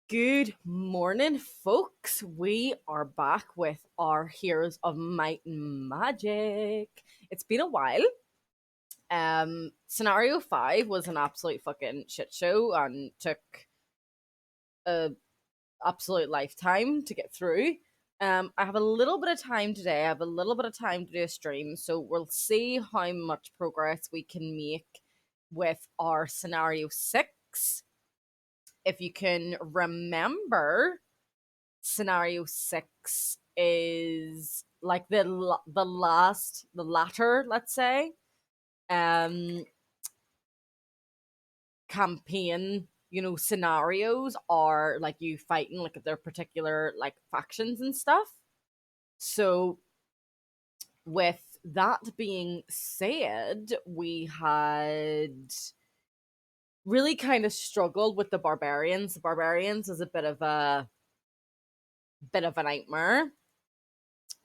Good morning, folks. We are back with our Heroes of Might and Magic. It's been a while. Scenario 5 was an absolute fucking shit show and took a absolute lifetime to get through. I have a little bit of time today. I have a little bit of time to do a stream, so we'll see how much progress we can make with our scenario 6. If you can remember, scenario 6 is like the latter, let's say, um campaign, scenarios are like you fighting like their particular like factions and stuff. So with that being said, we had really kind of struggled with the barbarians is a bit of a nightmare.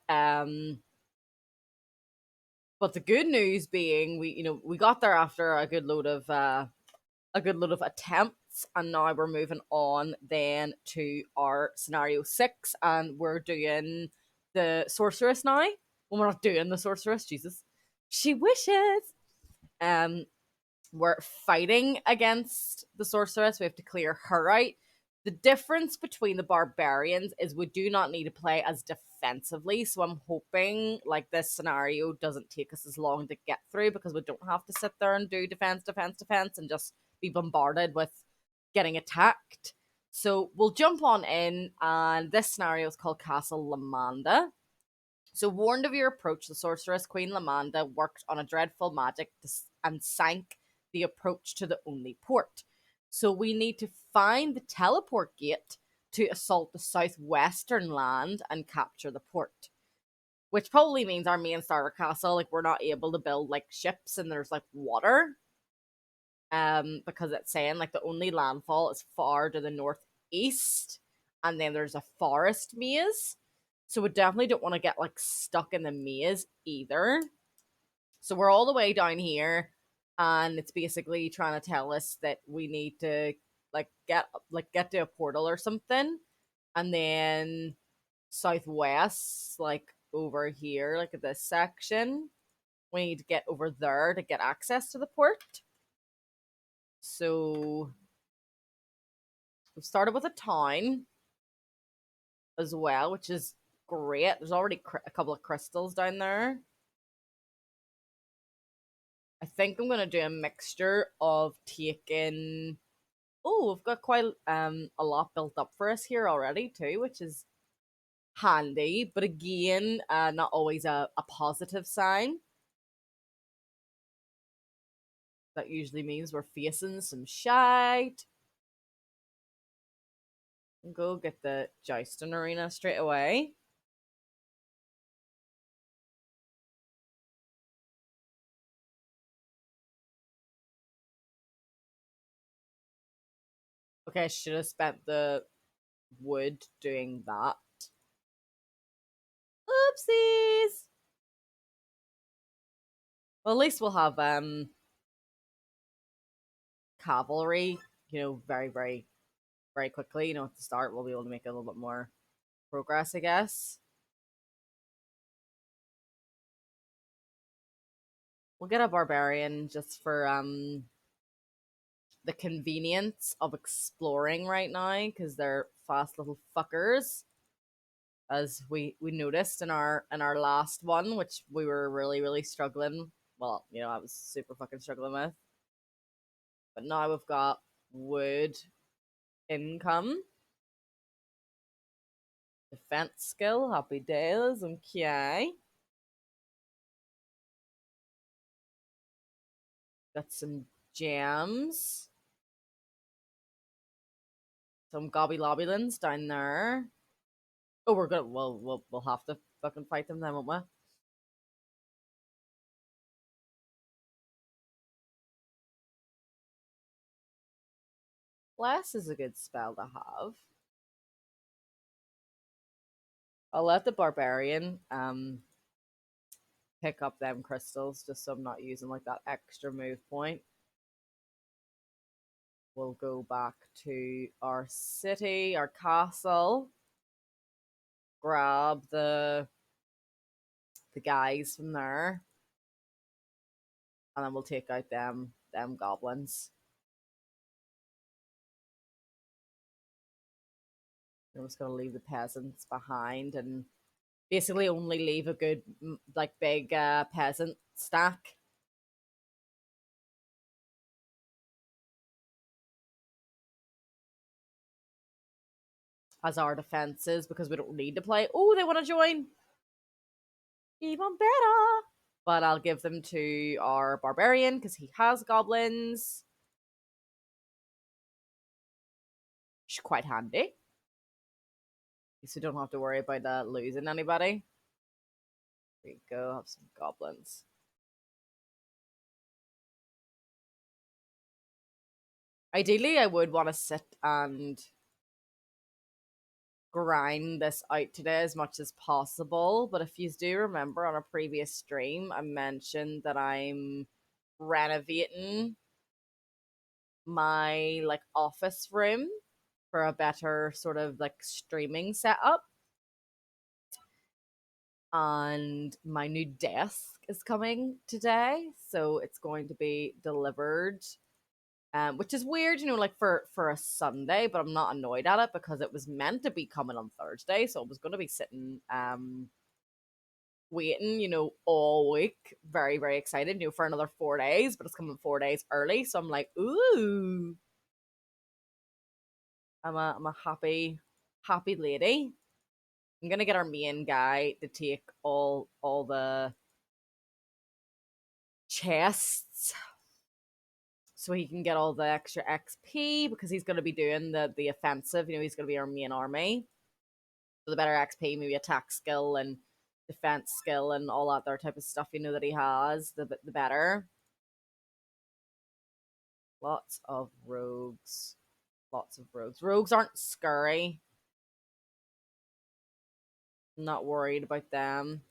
um But the good news being, we got there after a good load of attempts, and now we're moving on then to our scenario 6, and we're doing the sorceress now. Well, we're not doing the sorceress, Jesus. She wishes. Um, we're fighting against the sorceress. We have to clear her out. The difference between the barbarians is we do not need to play as defensively. So I'm hoping like this scenario doesn't take us as long to get through, because we don't have to sit there and do defense, defense, defense, and just be bombarded with getting attacked. So we'll jump on in, and this scenario is called Castle Lamanda. So, warned of your approach, the sorceress Queen Lamanda worked on a dreadful magic and sank the approach to the only port. So, we need to find the teleport gate to assault the southwestern land and capture the port. Which probably means our main starter castle, like, we're not able to build like ships and there's like water. Because it's saying like the only landfall is far to the northeast, and then there's a forest maze. So we definitely don't want to get like stuck in the maze either. So we're all the way down here, and it's basically trying to tell us that we need to get to a portal or something, and then southwest, like over here, like at this section, we need to get over there to get access to the port. So we've started with a town as well, which is great. There's already a couple of crystals down there. I think I'm gonna do a mixture of taking. Oh, we've got quite a lot built up for us here already too, which is handy. But again, not always a positive sign. That usually means we're facing some shite. Go get the jousting arena straight away. Okay, I should have spent the wood doing that. Oopsies. Well, at least we'll have cavalry, very, very, very quickly. At the start, we'll be able to make a little bit more progress, I guess. We'll get a barbarian just for the convenience of exploring right now, because they're fast little fuckers, as we noticed in our last one, which we were really, really struggling. Well, I was super fucking struggling with. But now we've got wood income. Defense skill, happy days, okay. Got some gems. Some gobby lobbulins down there. Oh, we're good. Well, we'll have to fucking fight them then, won't we? Bless is a good spell to have. I'll let the barbarian pick up them crystals, just so I'm not using like that extra move point. We'll go back to our city, our castle, grab the guys from there, and then we'll take out them goblins. I'm just gonna leave the peasants behind and basically only leave a good like big peasant stack as our defenses because we don't need to play. Oh, they want to join. Even better. But I'll give them to our barbarian because he has goblins. Which is quite handy. So we don't have to worry about losing anybody. There you go, have some goblins. Ideally, I would want to sit and grind this out today as much as possible. But if you do remember on a previous stream, I mentioned that I'm renovating my like office room for a better sort of like streaming setup. And my new desk is coming today, so it's going to be delivered. Which is weird, like for a Sunday, but I'm not annoyed at it because it was meant to be coming on Thursday, so I was going to be sitting waiting, all week, very very excited, for another 4 days, but it's coming 4 days early, so I'm like, ooh, I'm a happy lady. I'm gonna get our main guy to take all the chests so he can get all the extra XP because he's going to be doing the offensive. He's going to be our main army. So the better XP, maybe attack skill and defense skill and all that other type of stuff that he has, the better. Lots of rogues. Lots of rogues. Rogues aren't scary. I'm not worried about them.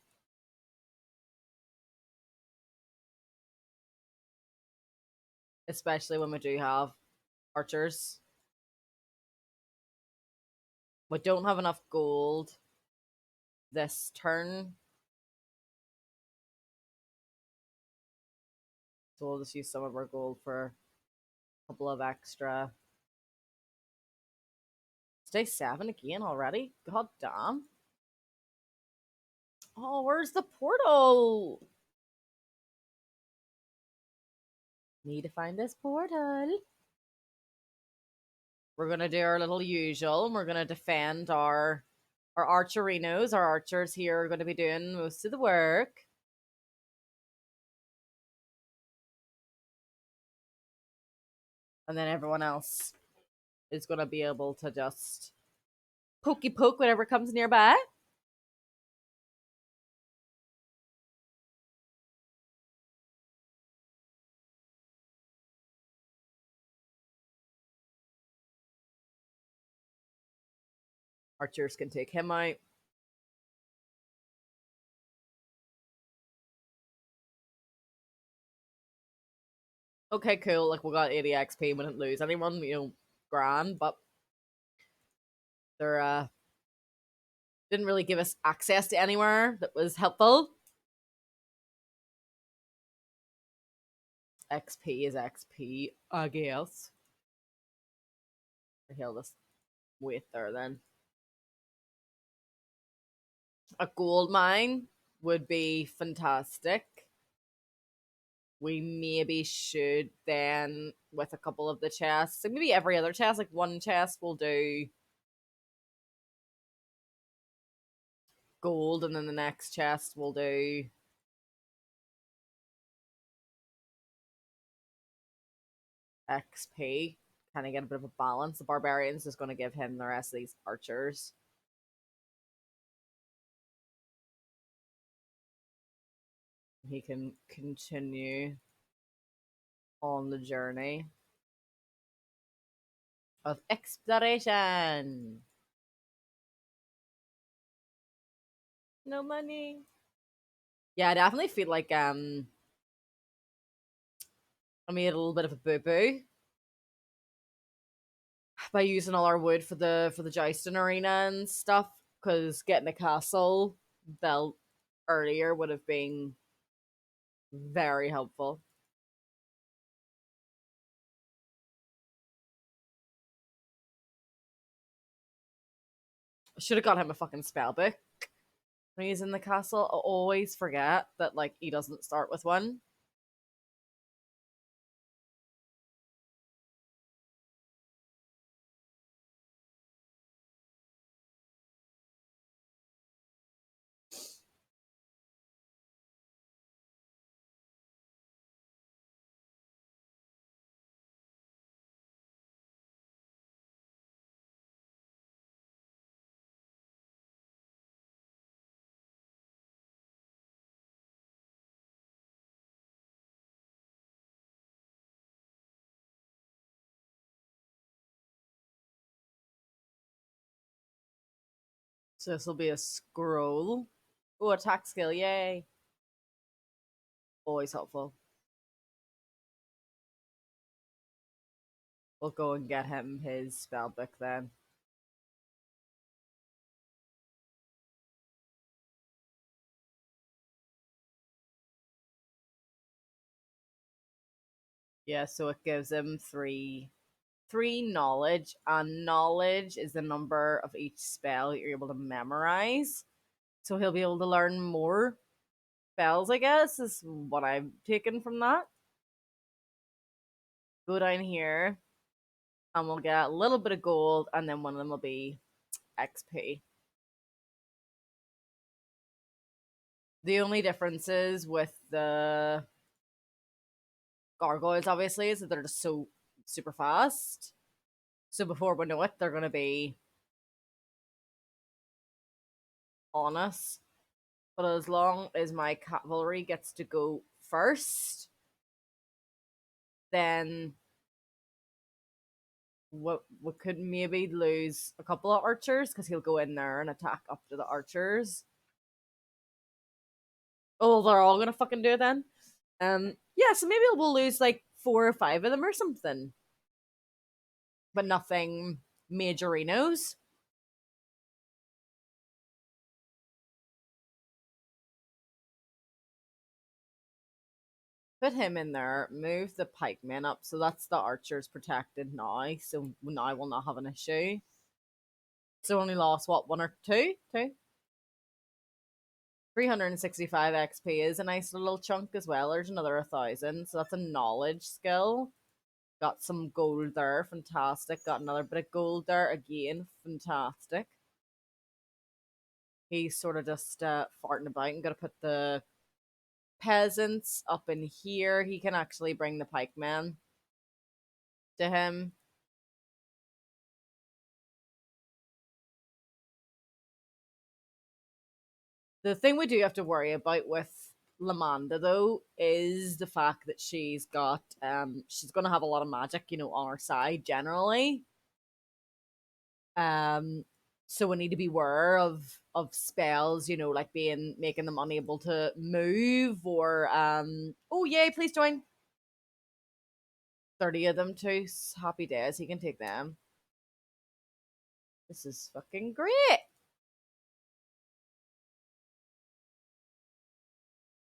Especially when we do have archers. We don't have enough gold this turn. So we'll just use some of our gold for a couple of extra. It's day 7 again already? God damn. Oh, where's the portal? Need to find this portal. We're gonna do our little usual, and we're gonna defend our archerinos. Our archers here are gonna be doing most of the work. And then everyone else is gonna be able to just pokey poke whatever comes nearby. Archers can take him out. Okay, cool. Like we got 80 XP, we didn't lose anyone, grand, but they're didn't really give us access to anywhere that was helpful. XP is XP, I guess. He'll just wait there then. A gold mine would be fantastic. We maybe should then, with a couple of the chests, like maybe every other chest, like one chest will do gold, and then the next chest will do XP. Kind of get a bit of a balance. The barbarians is going to give him the rest of these archers. He can continue on the journey of exploration. No money. Yeah, I definitely feel like I made a little bit of a boo boo by using all our wood for the jousting arena and stuff. Because getting the castle built earlier would have been very helpful. Should have got him a fucking spell book when he's in the castle. I always forget that like he doesn't start with one. So this will be a scroll. Oh, attack skill, yay! Always helpful. We'll go and get him his spell book then. Yeah, so it gives him three knowledge, and knowledge is the number of each spell you're able to memorize. So he'll be able to learn more spells, I guess, is what I've taken from that. Go down here, and we'll get a little bit of gold, and then one of them will be XP. The only differences with the gargoyles, obviously, is that they're just so super fast. So before we know it, they're going to be on us. But as long as my cavalry gets to go first, then we could maybe lose a couple of archers because he'll go in there and attack up to the archers. Oh, they're all gonna fucking do it then. Yeah, so maybe we'll lose like 4 or 5 of them or something, but nothing majorinos. Put him in there. Move the pikemen up, so that's the archers protected now. So now we'll not have an issue. So only lost what, one or two? Two. 365 XP is a nice little chunk as well. There's another 1,000, so that's a knowledge skill. Got some gold there, fantastic. Got another bit of gold there again, fantastic. He's sort of just farting about. I'm gonna put the peasants up in here. He can actually bring the pikemen to him. The thing we do have to worry about with Lamanda though is the fact that she's gonna have a lot of magic, on her side generally. Um, so we need to be aware of spells, like being making them unable to move or oh yay, please join. 30 of them too. Happy days, he can take them. This is fucking great.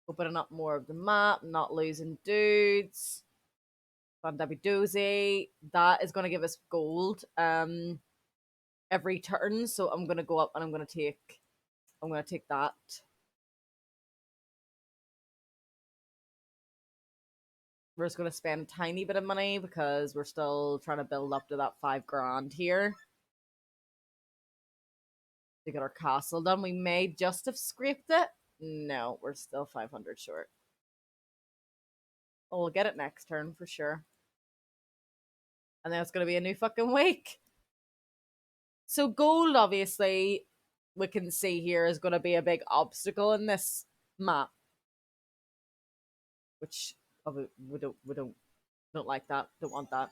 Opening up more of the map, not losing dudes. Fandabi Dozy. That is gonna give us gold every turn. So I'm gonna go up and I'm gonna take that. We're just going to spend a tiny bit of money because we're still trying to build up to that 5 grand here to get our castle done. We may just have scraped it. No, we're still 500 short. Oh, we'll get it next turn for sure. And then it's going to be a new fucking week. So gold, obviously, we can see here is going to be a big obstacle in this map, which we don't like that. Don't want that.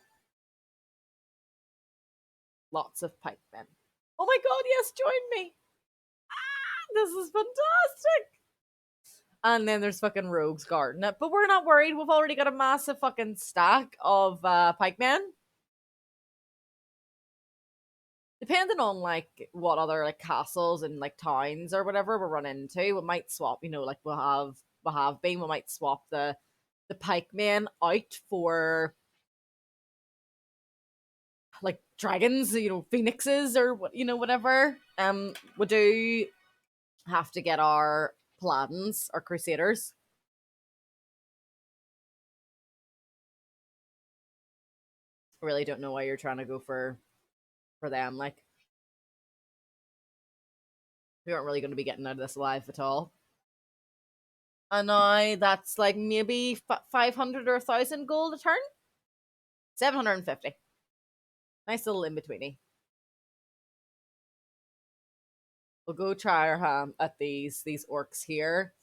Lots of pikemen. Oh my god, yes, join me. This is fantastic. And then there's fucking rogues guarding it. But we're not worried. We've already got a massive fucking stack of pikemen. depending on like what other like castles and like towns or whatever we run into, we might swap. Like we have been. We might swap the pikemen out for like dragons, phoenixes or what, whatever. We do have to get our paladins, our crusaders. I really don't know why you're trying to go for them. Like we aren't really going to be getting out of this alive at all. And now that's like maybe 500 or 1,000 gold a turn. 750. Nice little in betweeny. We'll go try our hand at these orcs here.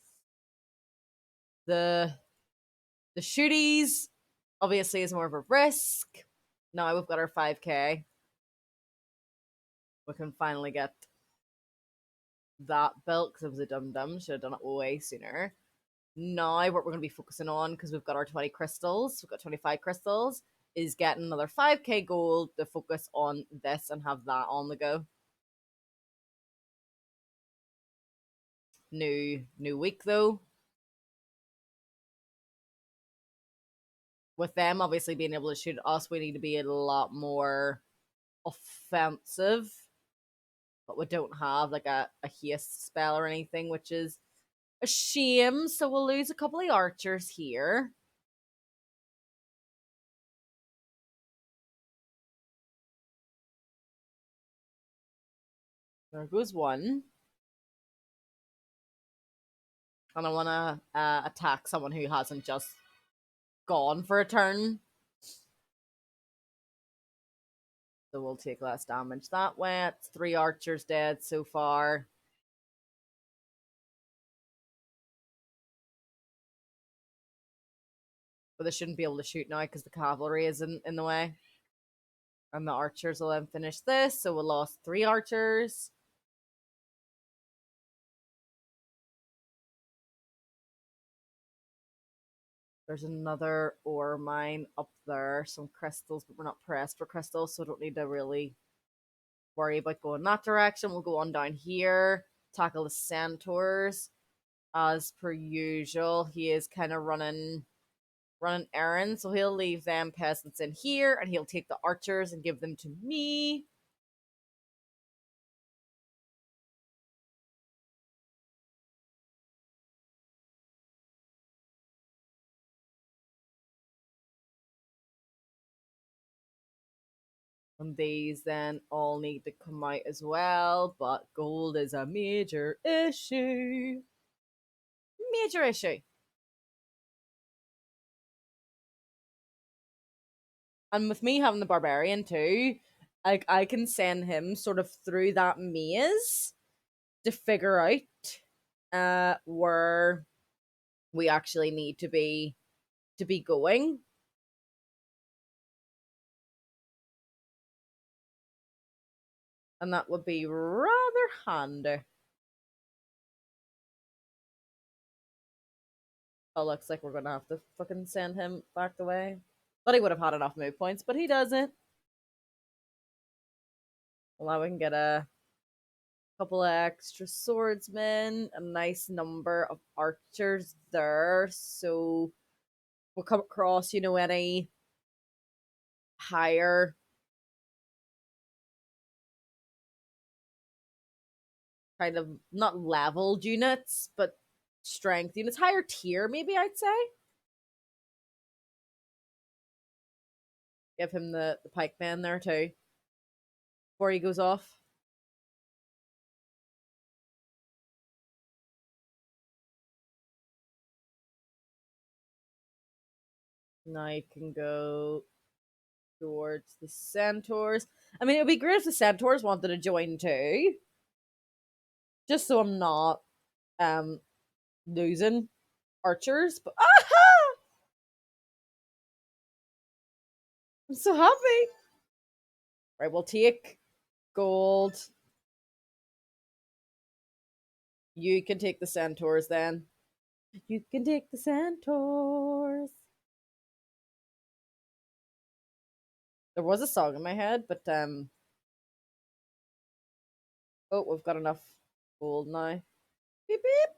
The the shooties obviously is more of a risk. Now we've got our 5k. We can finally get that built because it was a dum dum. Should have done it way sooner. Now what we're going to be focusing on, because we've got our 20 crystals, we've got 25 crystals, is getting another 5k gold to focus on this and have that on the go. New week though. With them obviously being able to shoot at us, we need to be a lot more offensive. But we don't have like a haste spell or anything, which is a shame. So we'll lose a couple of archers here. There goes one. And I want to attack someone who hasn't just gone for a turn. So we'll take less damage that way. It's 3 archers dead so far. But they shouldn't be able to shoot now because the cavalry is in the way. And the archers will then finish this. So we lost 3 archers. There's another ore mine up there. Some crystals, but we're not pressed for crystals, so I don't need to really worry about going that direction. We'll go on down here, tackle the centaurs. As per usual, he is kind of running errands, so he'll leave them peasants in here, and he'll take the archers and give them to me. And these then all need to come out as well, but gold is a major issue. Major issue. And with me having the barbarian too, I can send him sort of through that maze to figure out where we actually need to be going. And that would be rather handy. Oh, looks like we're gonna have to fucking send him back the way. But he would have had enough move points, but he doesn't. Well, now we can get a couple of extra swordsmen, a nice number of archers there. So we'll come across, any higher kind of not leveled units, but strength units, higher tier, maybe I'd say. Give him the pikeman there too before he goes off. Now you can go towards the centaurs. I mean, it would be great if the centaurs wanted to join too, just so I'm not um losing archers. But aha! I'm so happy. Right, we'll take gold. You can take the centaurs then. You can take the centaurs. There was a song in my head, but Oh, we've got enough gold now. Beep beep.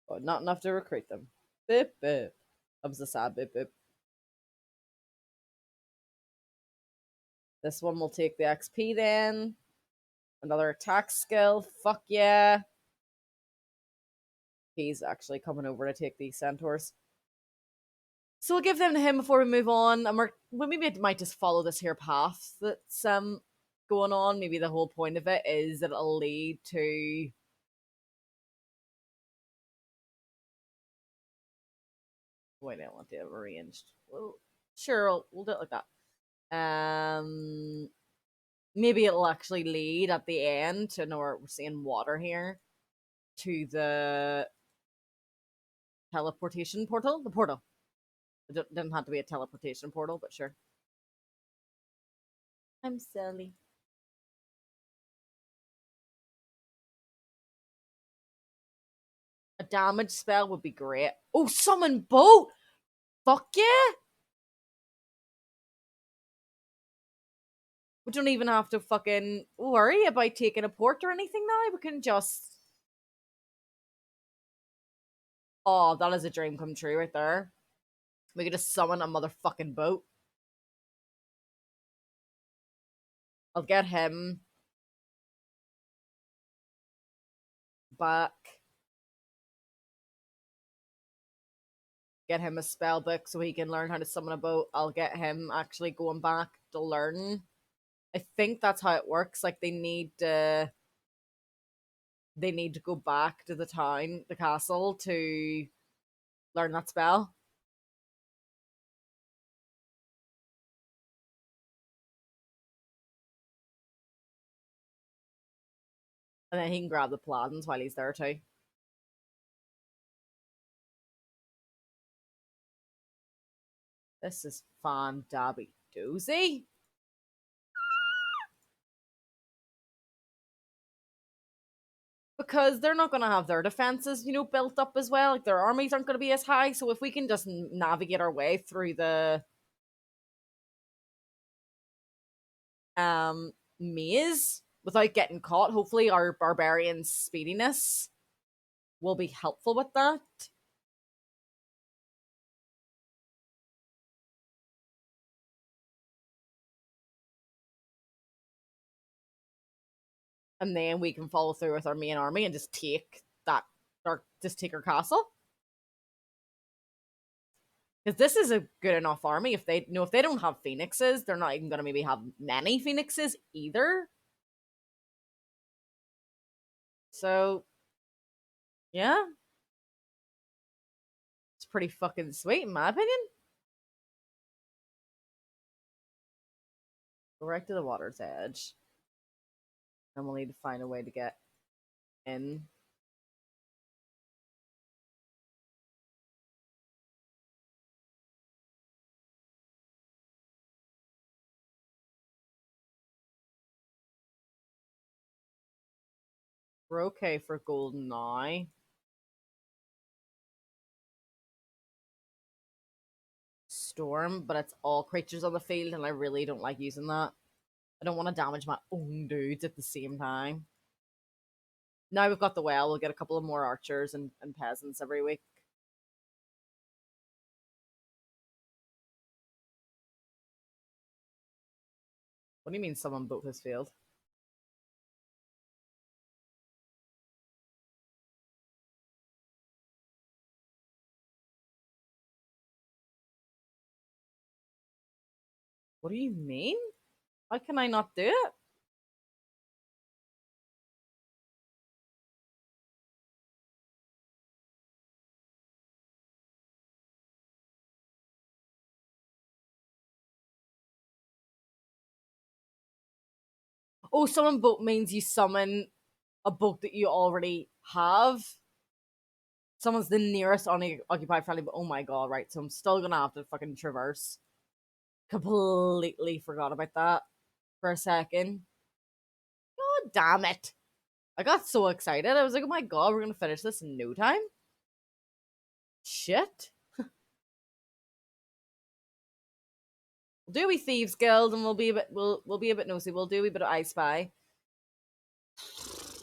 Oh, not enough to recruit them. Beep beep. That was a sad beep beep. This one will take the XP then. Another attack skill. Fuck yeah. He's actually coming over to take these centaurs. So we'll give them to him before we move on. And we maybe might just follow this here path that's going on. Maybe the whole point of it is that it'll lead to wait, I don't want to have arranged. Well, sure, we'll do it like that. Maybe it'll actually lead at the end to know we're seeing water here to the teleportation portal. The portal. It didn't have to be a teleportation portal, but sure. I'm silly. A damage spell would be great. Oh, summon boat! Fuck yeah! We don't even have to fucking worry about taking a port or anything now. We can just. Oh, that is a dream come true right there. We could just summon a motherfucking boat. I'll get him back. Get him a spell book so he can learn how to summon a boat. I'll get him actually going back to learn. I think that's how it works. Like they need to go back to the town, the castle, to learn that spell. And then he can grab the paladins while he's there too. This is fan dabby doozy. Because they're not going to have their defenses, built up as well. Like their armies aren't going to be as high. So if we can just navigate our way through the maze without getting caught, hopefully our barbarian speediness will be helpful with that. And then we can follow through with our main army and just take that, or just take our castle. Because this is a good enough army. If they if they don't have phoenixes, they're not even going to maybe have many phoenixes either. So, yeah, it's pretty fucking sweet in my opinion. Go right to the water's edge, and we'll need to find a way to get in. We're okay for golden now. Storm, but it's all creatures on the field, and I really don't like using that. I don't want to damage my own dudes at the same time. Now we've got the well, we'll get a couple of more archers and peasants every week. What do you mean someone built his field? What do you mean? How can I not do it? Oh, summon boat means you summon a boat that you already have. Someone's the nearest unoccupied friendly, but oh my god, right? So I'm still gonna have to fucking traverse. Completely forgot about that for a second. God damn it. I got so excited. I was like, oh my god, we're gonna finish this in no time. Shit. We'll do a wee thieves guild, and we'll be a bit nosy. We'll do a wee bit of I Spy.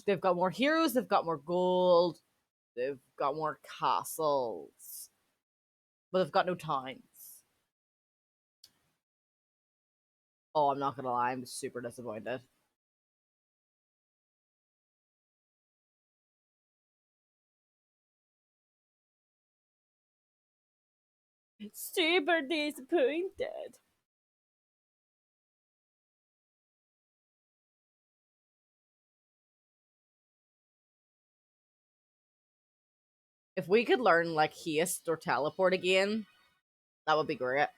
They've got more heroes. They've got more gold. They've got more castles, but they've got no towns. Oh, I'm not gonna lie, I'm super disappointed. Super disappointed. If we could learn like haste or teleport again, that would be great.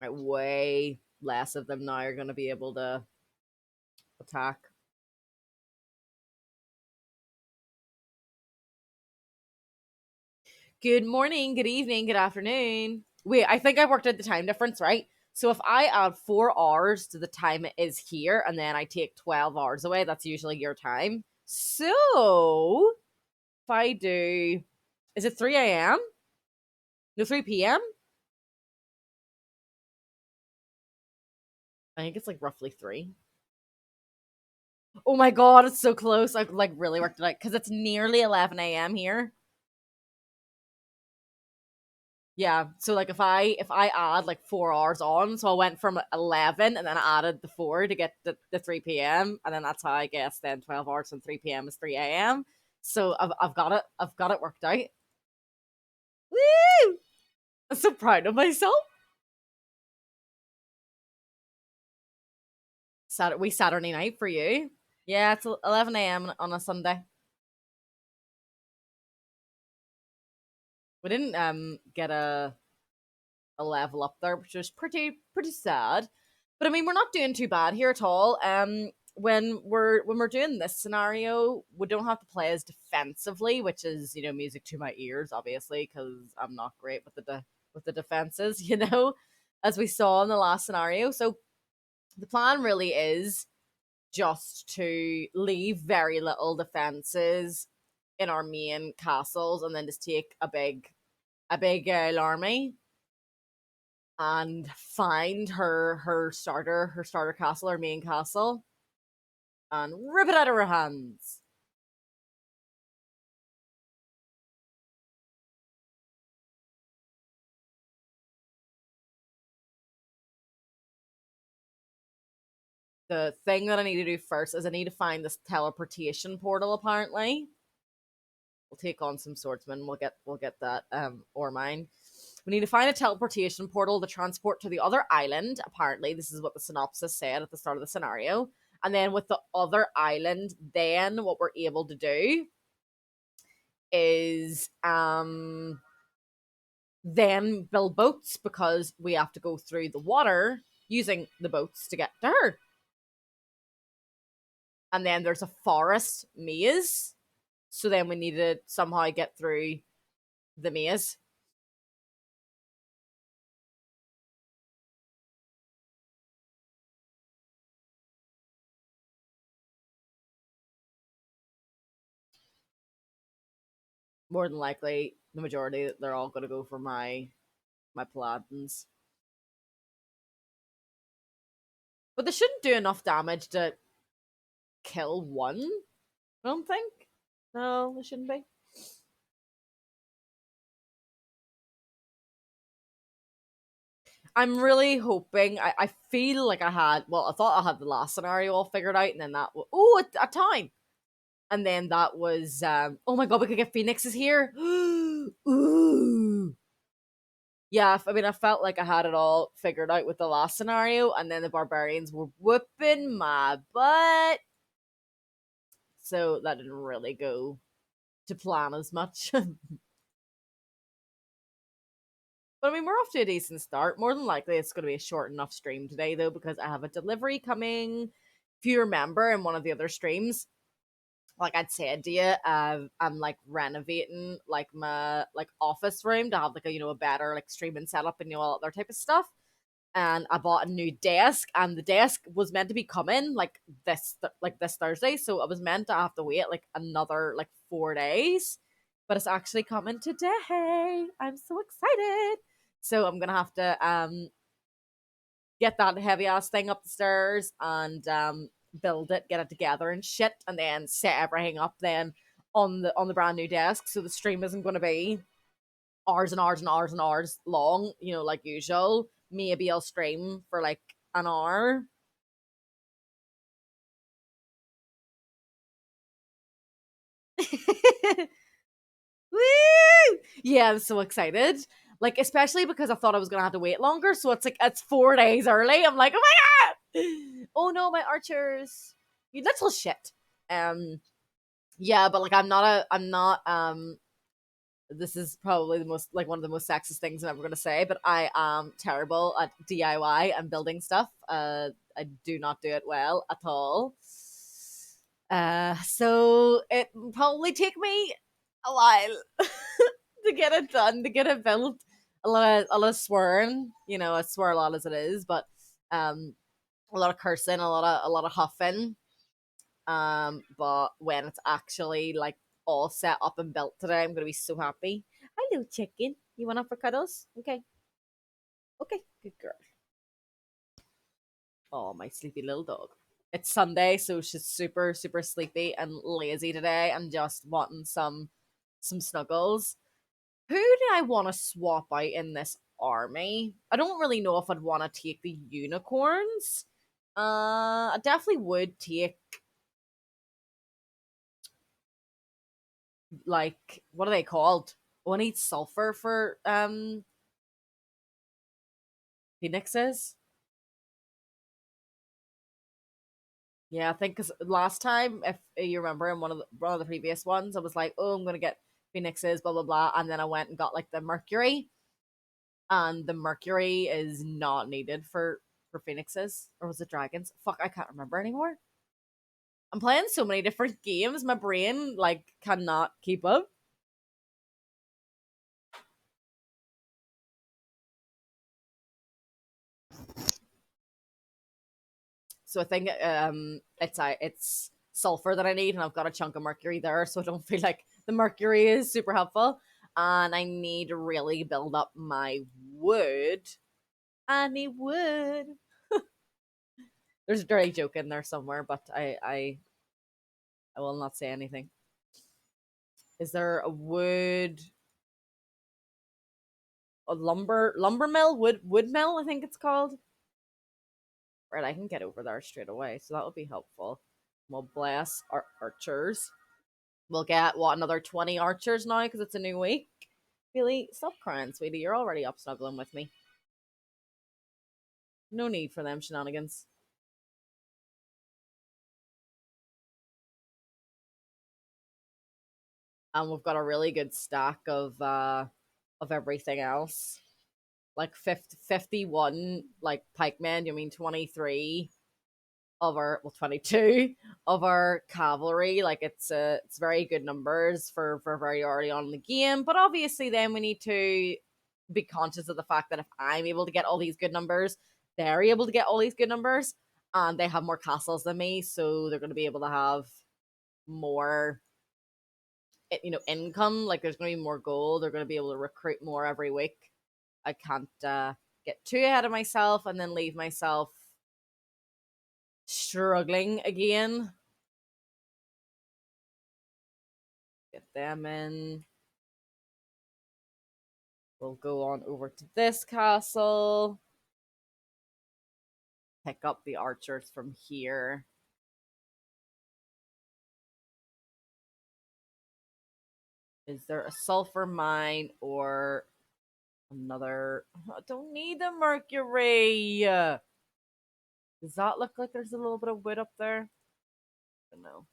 Right, way less of them now are going to be able to attack. Good morning, good evening, good afternoon. Wait, I think I worked out the time difference, right? So if I add 4 hours to the time it is here, and then I take 12 hours away, that's usually your time. So if I do, is it 3 a.m.? No, 3 p.m. I think it's like roughly three. Oh my god, it's so close. I like really worked it out because it's nearly 11 a.m. here. Yeah, so like if I add like 4 hours on, so I went from 11 and then I added the four to get the 3 p.m. and then that's how I guess then 12 hours from 3 p.m. is 3 a.m. So I've got it worked out. Woo! I'm so proud of myself. Saturday night for you. Yeah, it's 11 a.m. on a Sunday. We didn't get a level up there, which was pretty sad. But I mean, we're not doing too bad here at all. When we're doing this scenario, we don't have to play as defensively, which is music to my ears, obviously, because I'm not great with with the defenses, as we saw in the last scenario. So the plan really is just to leave very little defenses in our main castles, and then just take a big army and find her starter castle, her main castle, and rip it out of her hands. The thing that I need to do first is I need to find this teleportation portal. Apparently, we'll take on some swordsmen. We'll get that ore mine. We need to find a teleportation portal to transport to the other island. Apparently, this is what the synopsis said at the start of the scenario. And then with the other island, then what we're able to do is then build boats because we have to go through the water using the boats to get to her. And then there's a forest maze. So then we need to somehow get through the maze. More than likely, the majority, they're all going to go for my paladins. But they shouldn't do enough damage to kill one. I don't think. No, they shouldn't be. I'm really hoping. I feel like I had. Well, I thought I had the last scenario all figured out, and then that. Oh, a time. And then that was. Oh my god, we could get phoenixes here. Ooh. Yeah, I mean, I felt like I had it all figured out with the last scenario, and then the barbarians were whooping my butt. So that didn't really go to plan as much. But I mean, we're off to a decent start. More than likely, it's going to be a short enough stream today, though, because I have a delivery coming. If you remember in one of the other streams, like I'd said to you, I'm like renovating like my like office room to have like a better like streaming setup and all that other type of stuff. And I bought a new desk, and the desk was meant to be coming like this Thursday, so I was meant to have to wait like another like 4 days but it's actually coming today. I'm so excited. So I'm gonna have to get that heavy ass thing up the stairs and build it, get it together and shit, and then set everything up then on the brand new desk. So the stream isn't gonna be hours and hours and hours and hours long, like usual. Maybe I'll stream for like an hour. Woo! Yeah, I'm so excited. Like, especially because I thought I was gonna have to wait longer. So it's like it's 4 days early. I'm like, oh my god! Oh no, my archers. You little shit. Um yeah, but like I'm not this is probably the most like one of the most sexist things I'm ever gonna say, but I am terrible at DIY and building stuff. I do not do it well at all. So it will probably take me a while to get it done, to get it built. A lot of swearing, I swear a lot as it is, but um, a lot of cursing, a lot of huffing. But when it's actually like all set up and built today, I'm gonna be so happy. Hello, chicken. You want up for cuddles? Okay, okay, good girl. Oh, my sleepy little dog. It's Sunday, so she's super, super sleepy and lazy today, and just wanting some snuggles. Who do I want to swap out in this army? I don't really know if I'd want to take the unicorns. I definitely would take like what are they called? Oh, I need sulfur for phoenixes. Yeah, I think because last time, if you remember, in one of the previous ones, I was like, oh, I'm gonna get phoenixes, blah blah blah, and then I went and got like the mercury, and the mercury is not needed for phoenixes, or was it dragons? Fuck, I can't remember anymore. I'm playing so many different games, my brain like cannot keep up. So I think it's sulfur that I need, and I've got a chunk of mercury there, so I don't feel like the mercury is super helpful. And I need to really build up my wood. I need wood. There's a dirty joke in there somewhere, but I will not say anything. Is there a lumber mill, wood mill? I think it's called. Right, I can get over there straight away, so that would be helpful. Well, bless our archers. We'll get what, another 20 archers now because it's a new week. Really, stop crying, sweetie. You're already up snuggling with me. No need for them shenanigans. And we've got a really good stack of everything else. Like 51 like pikemen, you mean 23 of our, well, 22 of our cavalry. Like it's very good numbers for very early on in the game, but obviously then we need to be conscious of the fact that if I'm able to get all these good numbers, they're able to get all these good numbers, and they have more castles than me, so they're going to be able to have more income. Like there's going to be more gold, they're going to be able to recruit more every week. I can't get too ahead of myself and then leave myself struggling again. Get them in. We'll go on over to this castle. Pick up the archers from here. Is there a sulfur mine or another? I don't need the mercury. Does that look like there's a little bit of wood up there? I don't know.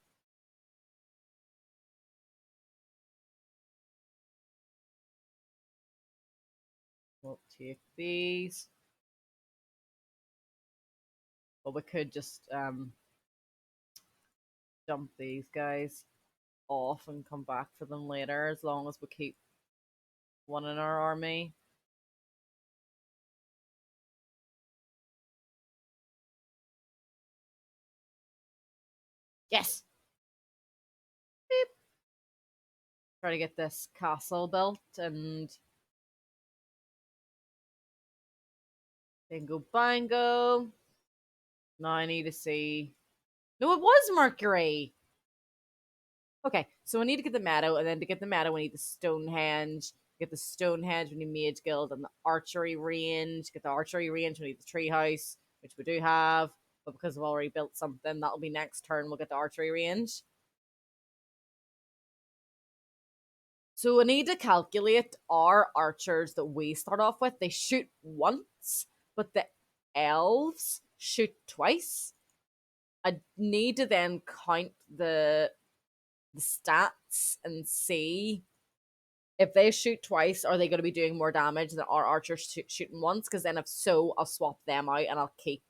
We'll take these. Well, we could just dump these guys off and come back for them later, as long as we keep one in our army. Yes. Beep. Try to get this castle built and bingo bango. Now I need to see. No, it was Mercury. Okay, so we need to get the meadow, and then to get the meadow, we need the Stonehenge. Get the Stonehenge, we need Mage Guild and the archery range. Get the archery range, we need the treehouse, which we do have. But because we've already built something, that'll be next turn. We'll get the archery range. So we need to calculate our archers that we start off with. They shoot once, but the elves shoot twice. I need to then count the stats and see if they shoot twice, are they going to be doing more damage than our archers shooting once? Because then, if so, I'll swap them out and I'll keep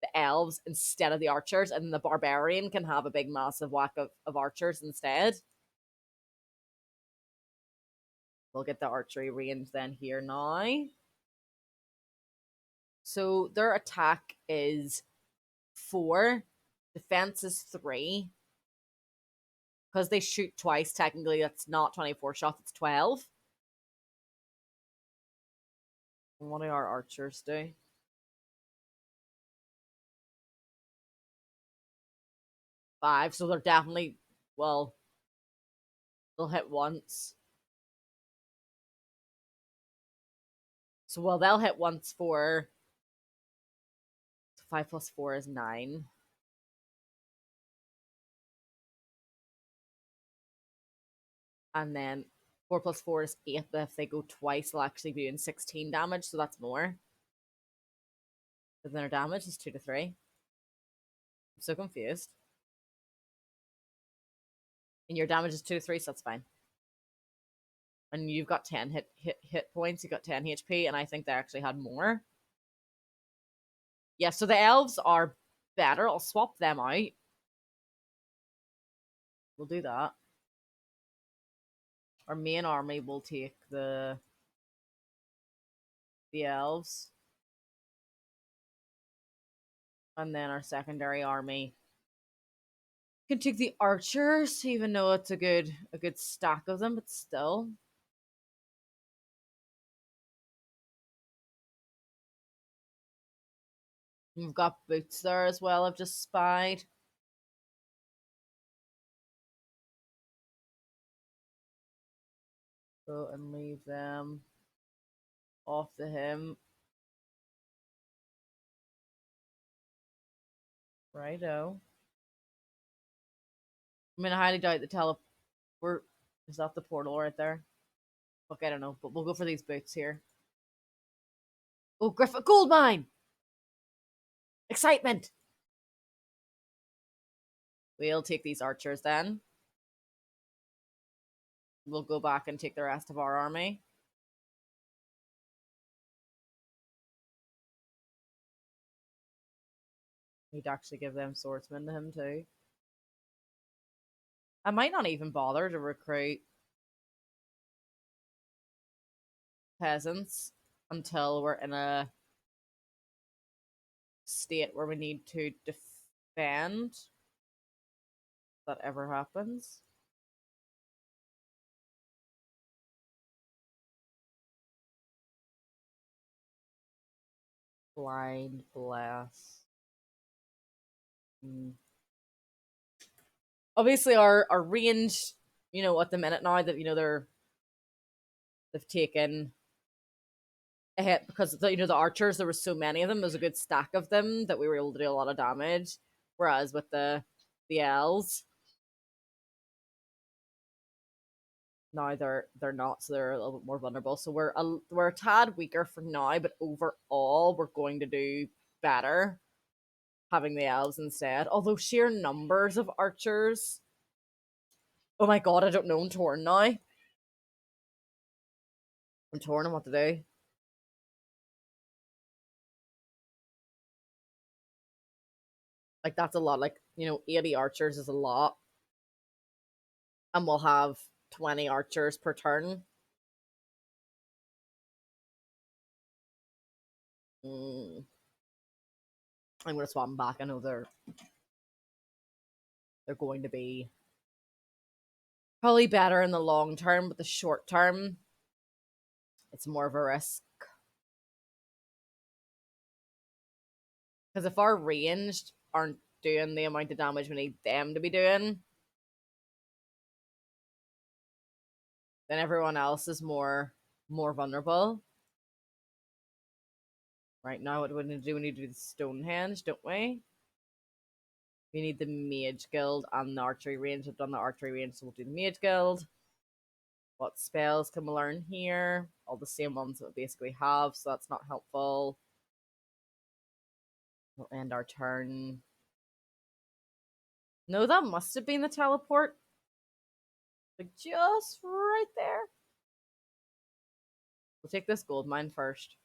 the elves instead of the archers, and the barbarian can have a big, massive whack of archers instead. We'll get the archery range then here now. So their attack is 4, defense is 3. Because they shoot twice, technically that's not 24 shots, it's 12. And what do our archers do? 5, so they're definitely, well, they'll hit once. So, well, they'll hit once for 5 plus 4 is 9. And then 4 plus 4 is 8. But if they go twice, they'll actually be doing 16 damage. So that's more. But then their damage is 2 to 3. I'm so confused. And your damage is 2 to 3, so that's fine. And you've got 10 hit points. You've got 10 HP. And I think they actually had more. Yeah, so the elves are better. I'll swap them out. We'll do that. Our main army will take the elves. And then our secondary army can take the archers, even though it's a good stack of them, but still. We've got boots there as well, I've just spied. Go and leave them off to him. Righto. I mean, I highly doubt the teleport. Is that the portal right there? Fuck, I don't know, but we'll go for these boots here. Oh, Griffith gold mine! Excitement! We'll take these archers then. We'll go back and take the rest of our army. We'd actually give them swordsmen to him too. I might not even bother to recruit peasants until we're in a state where we need to defend. If that ever happens. Blind blast. Obviously, our range, at the minute now that they've taken a hit because the archers, there was so many of them. There's a good stack of them that we were able to do a lot of damage. Whereas with the elves, now they're not, so they're a little bit more vulnerable. So we're a tad weaker for now, but overall we're going to do better having the elves instead. Although sheer numbers of archers, oh my god, I don't know. I'm torn now. I'm torn on what to do. Like that's a lot. Like 80 archers is a lot, and we'll have 20 archers per turn. I'm gonna swap them back. I know they're going to be Probably better in the long term, but the short term, it's more of a risk. Because if our ranged aren't doing the amount of damage we need them to be doing, then everyone else is more vulnerable. Right now, what do we need to do? We need to do the Stonehenge, don't we? We need the Mage Guild and the Archery Range. I've done the Archery Range, so we'll do the Mage Guild. What spells can we learn here? All the same ones that we basically have, so that's not helpful. We'll end our turn. No, that must have been the teleport. Like just right there. We'll take this gold mine first.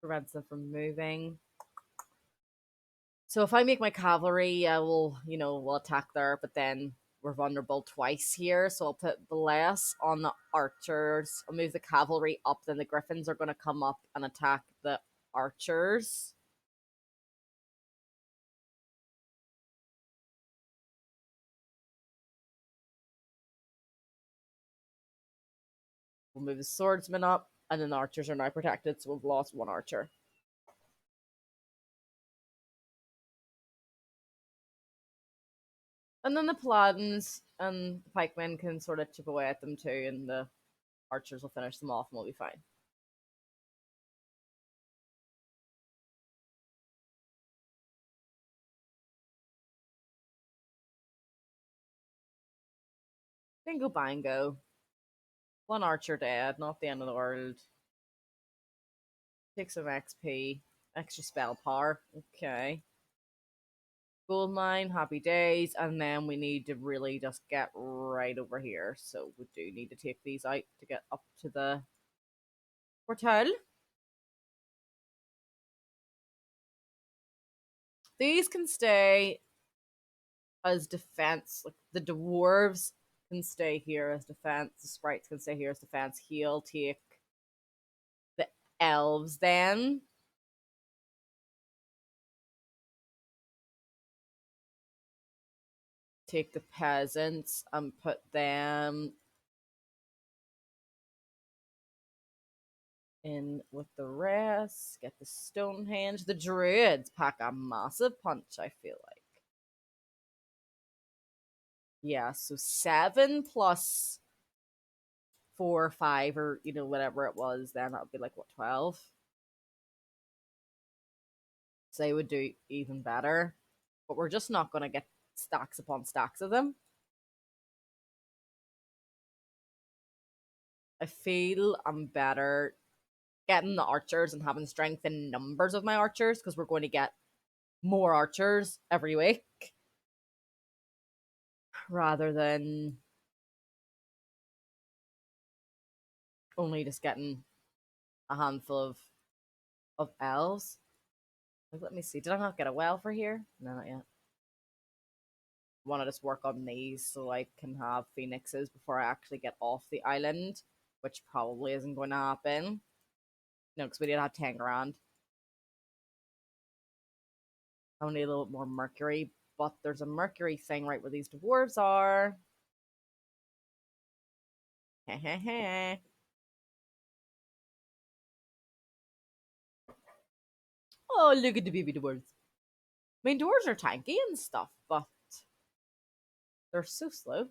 Prevents them from moving. So if I make my cavalry, we'll attack there, but then we're vulnerable twice here. So I'll put bless on the archers. I'll move the cavalry up, then the griffins are going to come up and attack the archers. We'll move the swordsman up, and then the archers are now protected, so we've lost one archer. And then the paladins and the pikemen can sort of chip away at them too, and the archers will finish them off and we'll be fine. Bingo bango. One archer dead, not the end of the world. Take some XP. Extra spell power. Okay. Gold mine, happy days. And then we need to really just get right over here. So we do need to take these out to get up to the portal. These can stay as defense. Like the dwarves can stay here as defense. The sprites can stay here as defense. Heal, take the elves then. Take the peasants and put them in with the rest. Get the Stonehenge. The druids pack a massive punch, I feel like. Yeah, so 7 plus 4 or 5 or whatever it was, then that would be like what, 12? So they would do even better. But we're just not gonna get stacks upon stacks of them. I feel I'm better getting the archers and having strength in numbers of my archers because we're going to get more archers every week rather than only just getting a handful of elves. Like, let me see. Did I not get a well for here? No, not yet. Want to just work on these so I can have phoenixes before I actually get off the island, which probably isn't going to happen. No, because we did have 10 grand. I need a little bit more mercury, but there's a mercury thing right where these dwarves are. Oh, look at the baby dwarves. I mean, dwarves are tanky and stuff, but they're so slow.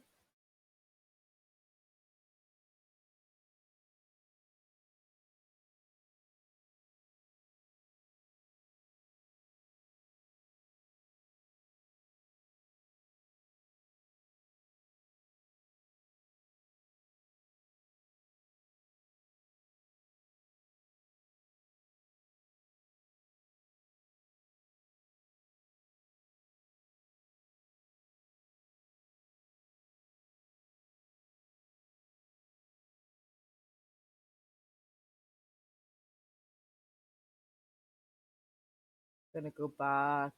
Gonna go back,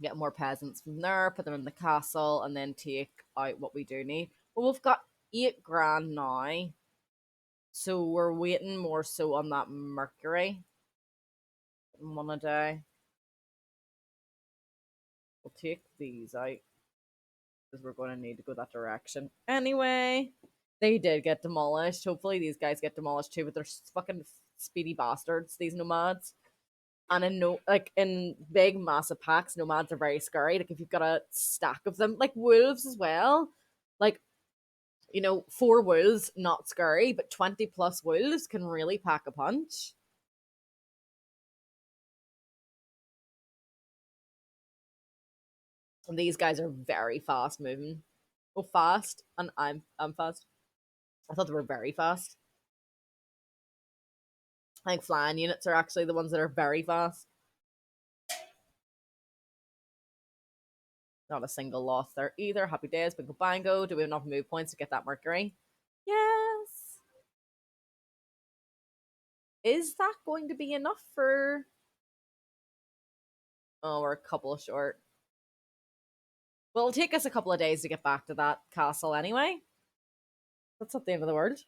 get more peasants from there, put them in the castle, and then take out what we do need. Well, we've got 8 grand now. So we're waiting more so on that Mercury. One a day. We'll take these out because we're going to need to go that direction. Anyway, they did get demolished. Hopefully these guys get demolished too, but they're fucking speedy bastards, these nomads. And in no like in big massive packs, nomads are very scary. Like if you've got a stack of them, like wolves as well. Like, 4 wolves, not scary, but 20 plus wolves can really pack a punch. And these guys are very fast moving. Oh, fast, and I'm fast. I thought they were very fast. I think flying units are actually the ones that are very fast. Not a single loss there either. Happy days, bingo bango. Do we have enough move points to get that Mercury? Yes. Is that going to be enough for? Oh, we're a couple short. Well, it'll take us a couple of days to get back to that castle anyway. That's not the end of the world.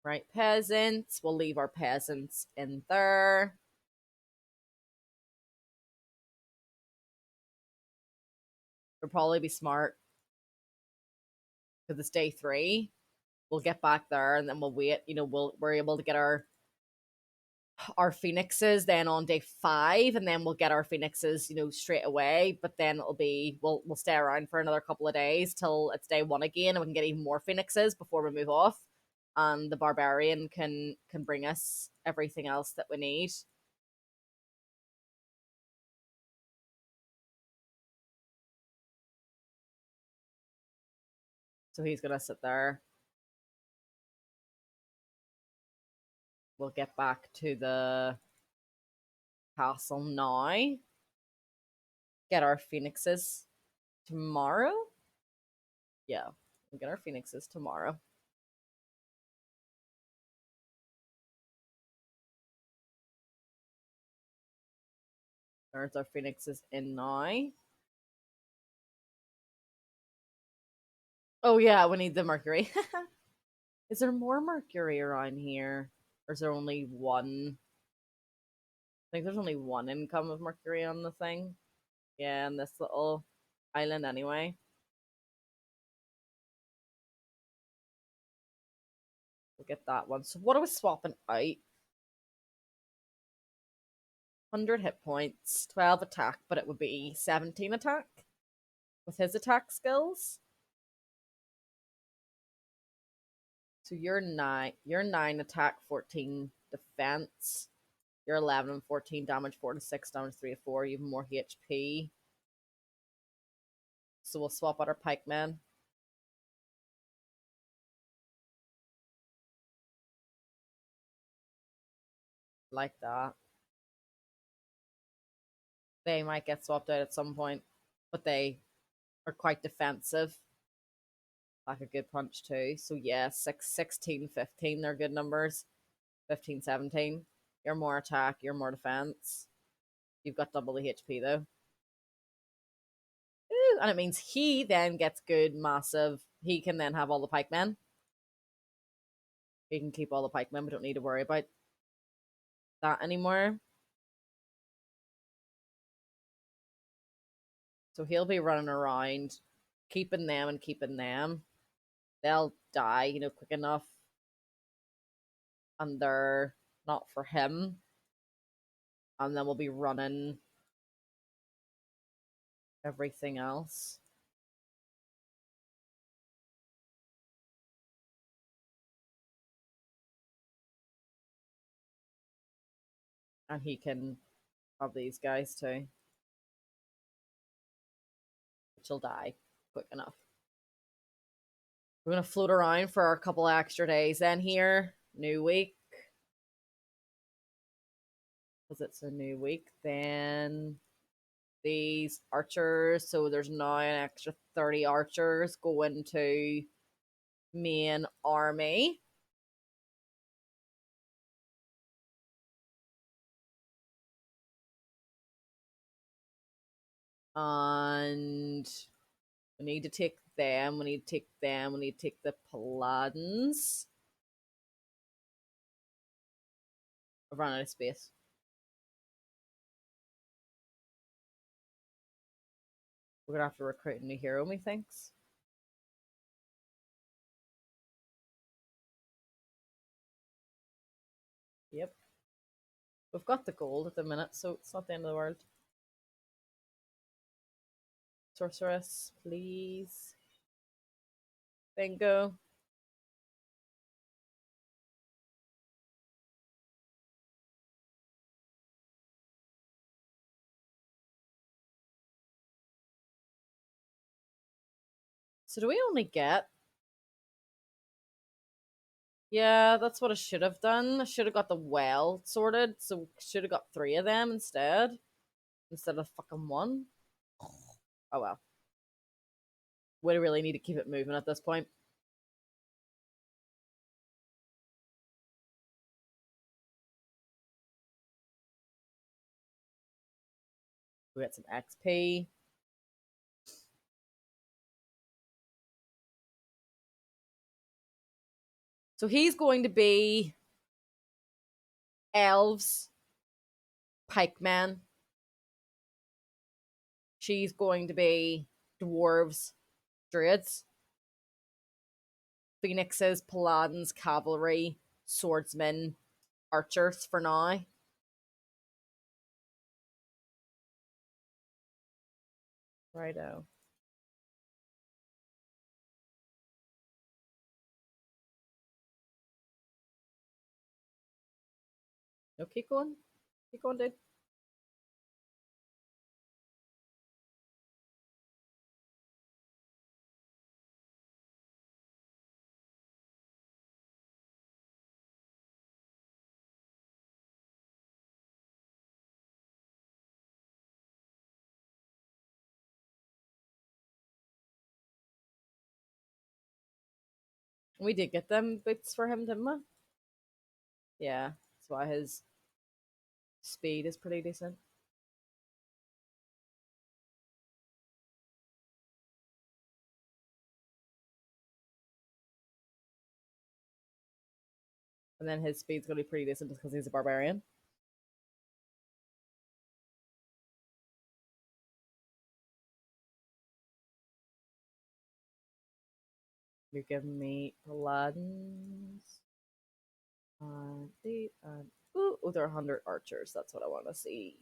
Right, peasants. We'll leave our peasants in there. We'll probably be smart because it's day 3. We'll get back there and then we'll wait. We're able to get our phoenixes then on day 5, and then we'll get our phoenixes straight away. But then it'll be we'll stay around for another couple of days till it's day 1 again, and we can get even more phoenixes before we move off, and the barbarian can bring us everything else that we need. So he's gonna sit there. We'll get back to the castle now. Get our phoenixes tomorrow. Yeah, we'll get our phoenixes tomorrow. There's our phoenixes in now. Oh yeah, we need the Mercury. Is there more Mercury around here? Or is there only one? I think there's only one income of Mercury on the thing. Yeah, in this little island anyway. We'll get that one. So what are we swapping out? 100 hit points, 12 attack, but it would be 17 attack with his attack skills. So you're 9 attack, 14 defense. You're 11 and 14 damage, 4 to 6 damage, 3 to 4. You have more HP. So we'll swap out our pikemen. Like that. They might get swapped out at some point, but they are quite defensive. Like a good punch too. So yeah, 6, 16, 15, they're good numbers. 15, 17. You're more attack, you're more defense. You've got double the HP though. Ooh, and it means he then gets good, massive. He can then have all the pikemen. He can keep all the pikemen. We don't need to worry about that anymore. So he'll be running around, keeping them and keeping them. They'll die, quick enough. And they're not for him. And then we'll be running everything else. And he can have these guys too. Which will die quick enough. We're gonna float around for a couple extra days then here. New week. Because it's a new week. Then these archers. So there's now an extra 30 archers going to main army. And We need to take them. We need to take them. We need to take the Paladins. I've run out of space. We're gonna have to recruit a new hero, methinks. Yep. We've got the gold at the minute, so it's not the end of the world. Sorceress, please. Bingo. So do we only get? Yeah, that's what I should have done. I should have got the well sorted, so should have got 3 of them instead of fucking 1. Oh well. We really need to keep it moving at this point. We get some XP. So he's going to be elves, pikemen. She's going to be dwarves, druids, phoenixes, paladins, cavalry, swordsmen, archers for now. Righto. No, keep going. Keep going, dude. We did get them boots for him, didn't we? Yeah, that's why his speed is pretty decent. And then his speed's going to be pretty decent just because he's a barbarian. You're giving me paladins. Oh, they're 100 archers. That's what I want to see.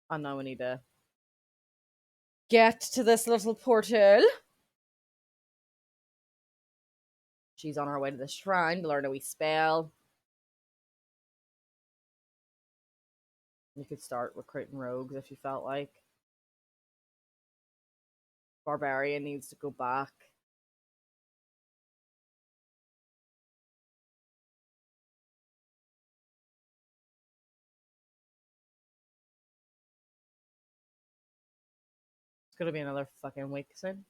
And now we need to get to this little portal. She's on her way to the shrine to learn a wee spell. You could start recruiting rogues if you felt like. Barbarian needs to go back. It's gonna be another fucking week soon.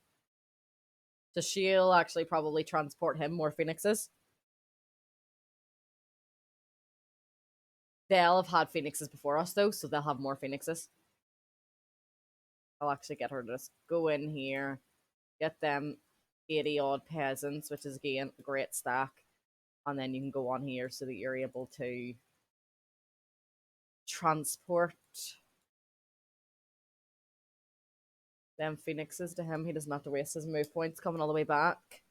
So she'll actually probably transport him more phoenixes. They'll have had phoenixes before us though, so they'll have more phoenixes. I'll actually get her to just go in here, get them 80 odd peasants, which is again a great stack. And then you can go on here so that you're able to transport them phoenixes to him. He doesn't have to waste his move points coming all the way back.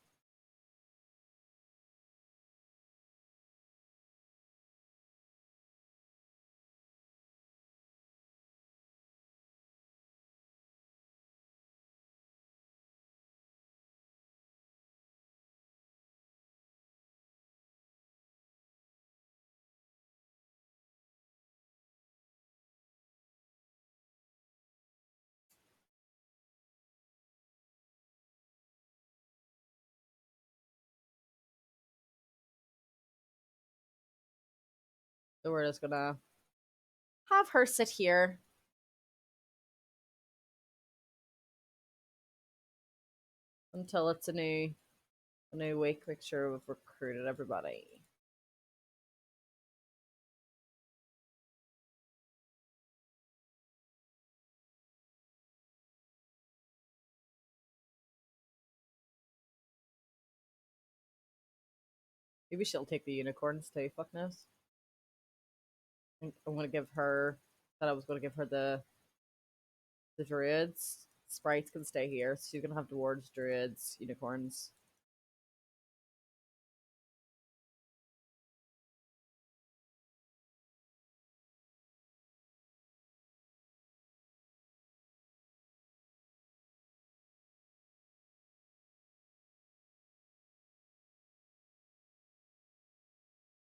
So we're just gonna have her sit here. Until it's a new week. Make sure we've recruited everybody. Maybe she'll take the unicorns too. Fuck knows. I'm gonna give her. That I was gonna give her the druids. Sprites can stay here, so you're gonna have dwarves, druids, unicorns.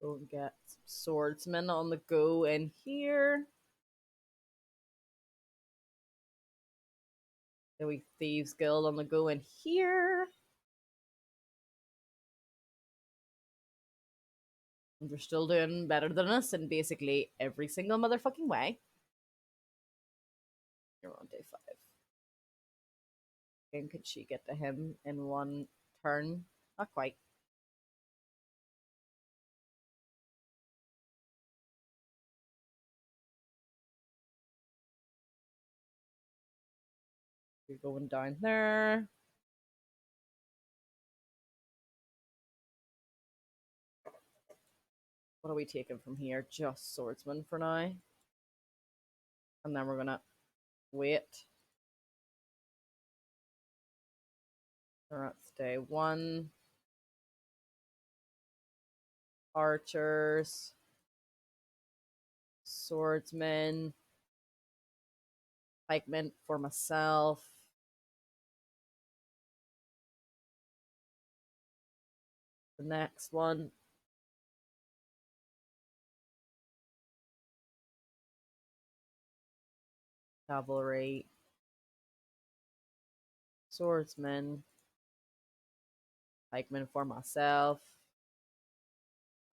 Go and get some swordsmen on the go in here. Then we thieves guild on the go in here. And they're still doing better than us in basically every single motherfucking way. You're on day 5. And could she get to him in one turn? Not quite. You're going down there. What are we taking from here? Just swordsman for now. And then we're gonna wait. That's day 1. Archers. Swordsmen. Pikemen for myself. The next one. Cavalry. Swordsman. Pikemen for myself.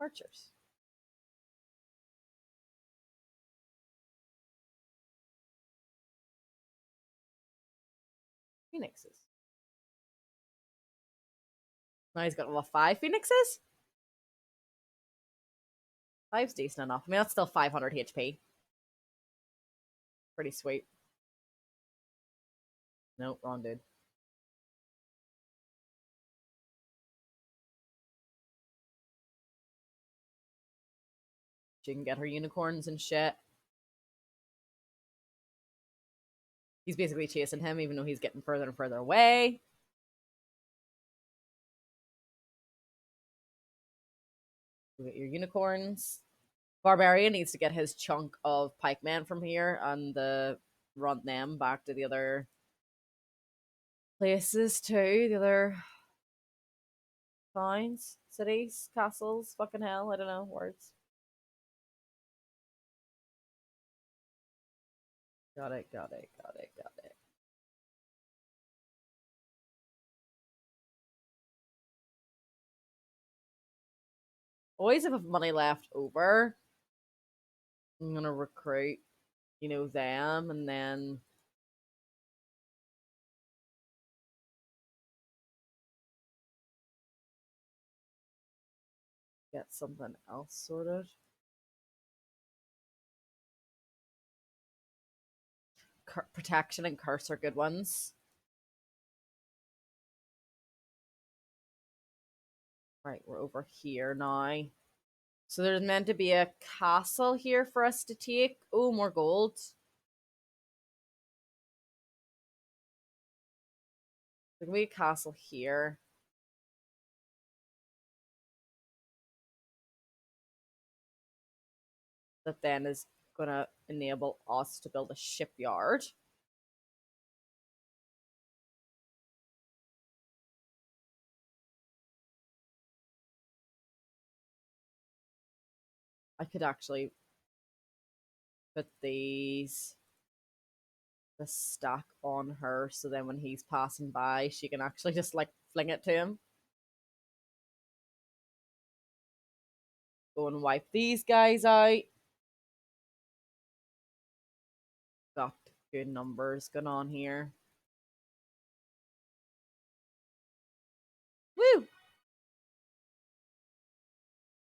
Archers. Phoenixes. Now he's got, what, 5 phoenixes? 5's decent enough. I mean, that's still 500 HP. Pretty sweet. Nope, wrong dude. She can get her unicorns and shit. He's basically chasing him, even though he's getting further and further away. You get your unicorns. Barbarian needs to get his chunk of pikemen from here and run them back to the other places too. The other towns, cities, castles, fucking hell, I don't know, words. Got it. Always have money left over. I'm gonna recruit, them, and then get something else sorted. Protection and curse are good ones. Right, we're over here now. So there's meant to be a castle here for us to take. Oh, more gold. There's gonna be a castle here. That then is gonna enable us to build a shipyard. I could actually put the stack on her, so then when he's passing by, she can actually just like fling it to him. Go and wipe these guys out. Got good numbers going on here. Woo!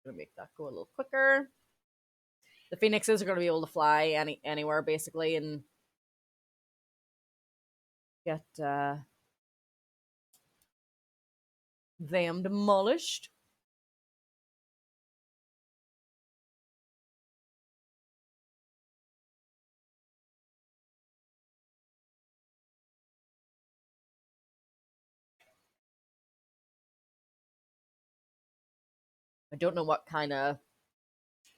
Gonna make that go a little quicker. The phoenixes are gonna be able to fly anywhere basically and get them demolished. I don't know what kind of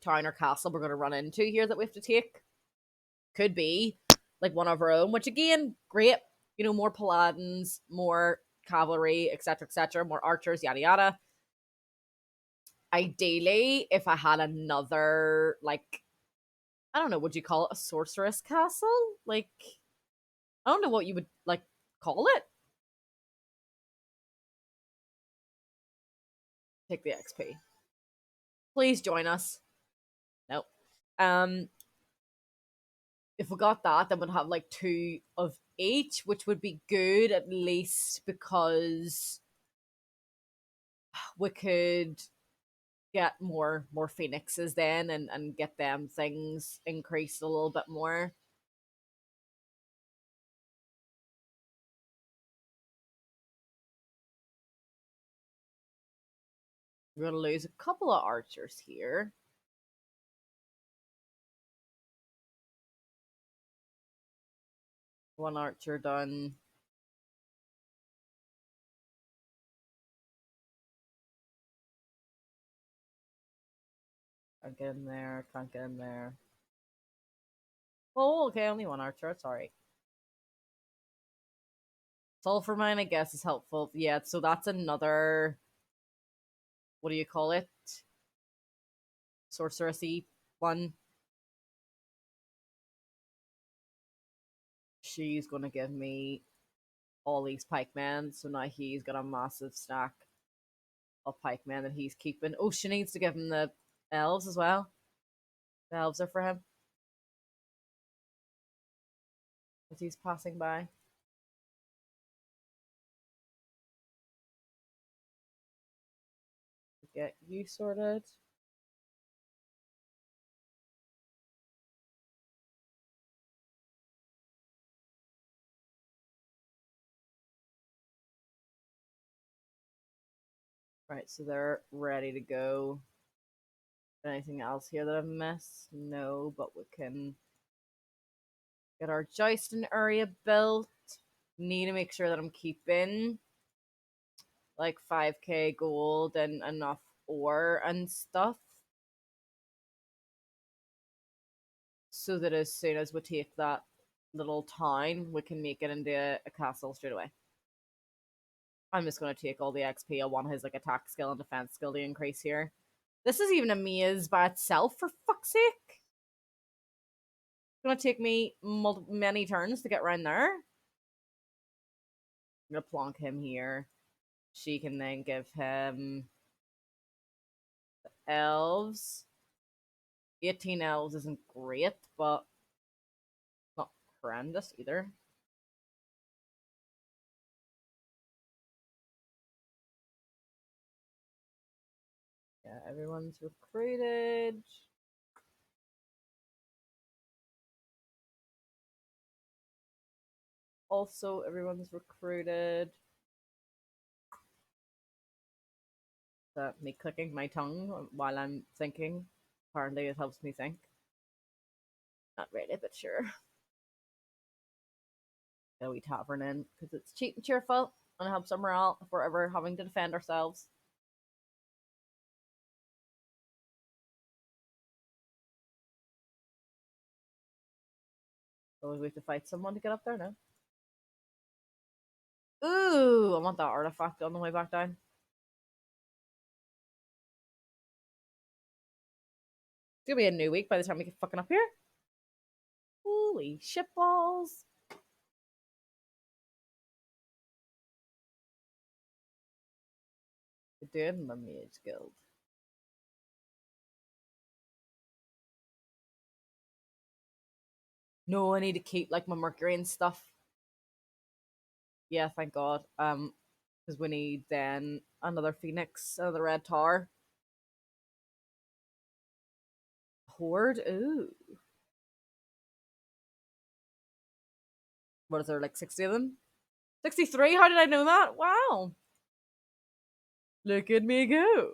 town or castle we're going to run into here that we have to take. Could be like one of our own, which again, great. You know, more paladins, more cavalry, etc., etc., more archers, yada yada. Ideally, if I had another, like, I don't know, would you call it a sorceress castle? Like, I don't know what you would like call it. Take the XP. Please join us. Nope. Um, if we got that, then we'd have like two of each, which would be good at least because we could get more phoenixes then and get them things increased a little bit more. We're gonna lose a couple of archers here. One archer done. Can't get in there. Can't get in there. Oh, okay, only one archer. Sorry. Sulfur mine, I guess, is helpful. Yeah, so that's another. What do you call it? Sorceressy one. She's gonna give me all these pikemen, so now he's got a massive stack of pikemen that he's keeping. Oh, she needs to give him the elves as well. The elves are for him as he's passing by. Get you sorted. Right, so they're ready to go. Anything else here that I've missed? No, but we can get our jousting area built. Need to make sure that I'm keeping like 5k gold and enough ore and stuff so that as soon as we take that little town, we can make it into a castle straight away. I'm just going to take all the XP. I want his like attack skill and defense skill to increase here. This is even a maze by itself, for fuck's sake. It's going to take me many turns to get around there. I'm going to plonk him here. She can then give him elves. 18 elves isn't great, but not horrendous either. Yeah, everyone's recruited. Also, everyone's recruited. That me clicking my tongue while I'm thinking. Apparently, it helps me think. Not really, but sure. Get a wee tavern in because it's cheap and cheerful and it helps our morale if we're ever having to defend ourselves. Always we have to fight someone to get up there now. Ooh, I want that artifact on the way back down. It's gonna be a new week by the time we get fucking up here. Holy shit balls. We're doing my mage guild. No, I need to keep like my mercury and stuff. Yeah, thank God. Because we need then another phoenix, another red tower. Horde. Ooh, what is there, like 60 of them? 63? How did I know that? Wow. Look at me go.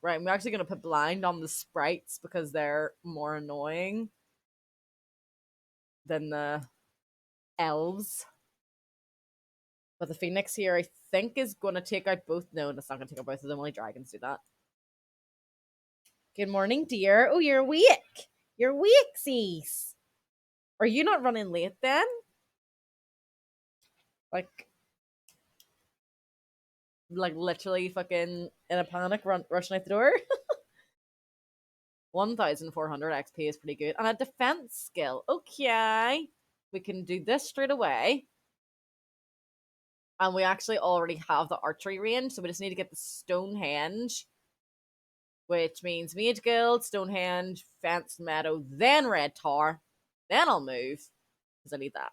Right, I'm actually going to put blind on the sprites because they're more annoying than the elves. But the phoenix here, I think, is going to take out both. No, that's not going to take out both of them. Only dragons do that. Good morning, dear. Oh, you're awake. You're awake, sis. Are you not running late then? Like, like literally fucking in a panic, rushing out the door. 1,400 XP is pretty good, and a defense skill. Okay, we can do this straight away, and we actually already have the archery range, so we just need to get the Stonehenge, which means Mage Guild, Stonehenge, Fenced Meadow, then Red Tower. Then I'll move because I need that.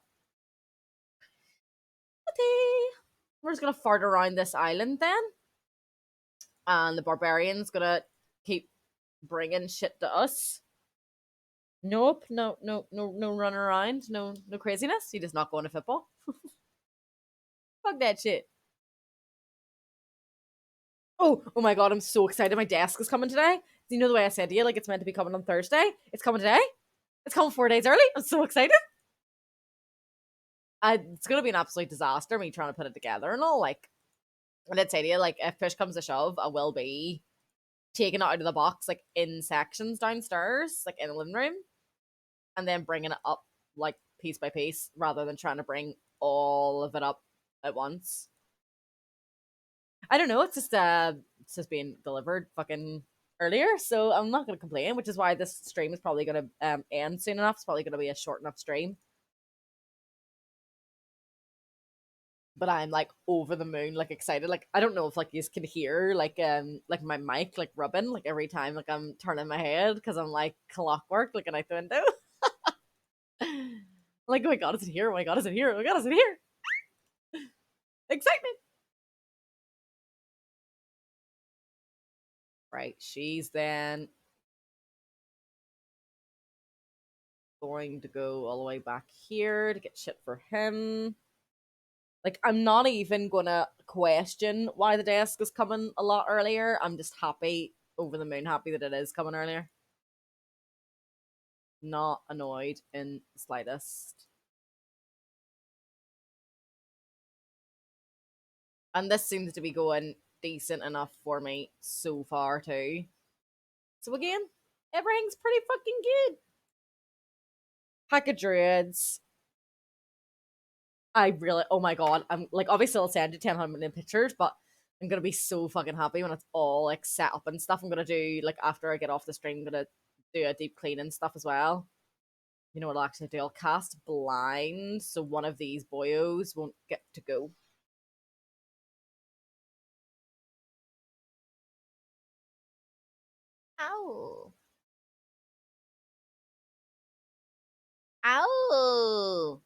Okay. We're just gonna fart around this island then, and the barbarian's gonna keep bringing shit to us. Nope, no running around, no craziness. He does not go into football. Fuck that shit. Oh my god, I'm so excited. My desk is coming today. Do you know the way I said to you, like it's meant to be coming on Thursday? It's coming today. It's coming 4 days early. I'm so excited. It's gonna be an absolute disaster, me trying to put it together and all. Like, I did say to you, like, if push comes to shove, I will be taking it out of the box, like in sections downstairs, like in the living room, and then bringing it up like piece by piece, rather than trying to bring all of it up at once. I don't know. It's just being delivered fucking earlier, so I'm not gonna complain. Which is why this stream is probably gonna end soon enough. It's probably gonna be a short enough stream. But I'm like over the moon, like excited. Like I don't know if like you can hear like my mic like rubbing like every time like I'm turning my head because I'm like clockwork looking out the window. Like, oh my god, is it here? Oh my god, is it here? Oh my god, is it here? Excitement. Right, she's then going to go all the way back here to get shit for him. Like, I'm not even gonna question why the desk is coming a lot earlier. I'm just happy, over the moon, happy that it is coming earlier. Not annoyed in the slightest. And this seems to be going decent enough for me so far, too. So, again, everything's pretty fucking good. Pack of druids. I really, oh my god, I'm like, obviously I'll send you 10 pictures, but I'm gonna be so fucking happy when it's all like set up and stuff. I'm gonna do like after I get off the stream, I'm gonna do a deep clean and stuff as well. You know what I'll actually do? I'll cast blind so one of these boyos won't get to go. Ow. Ow.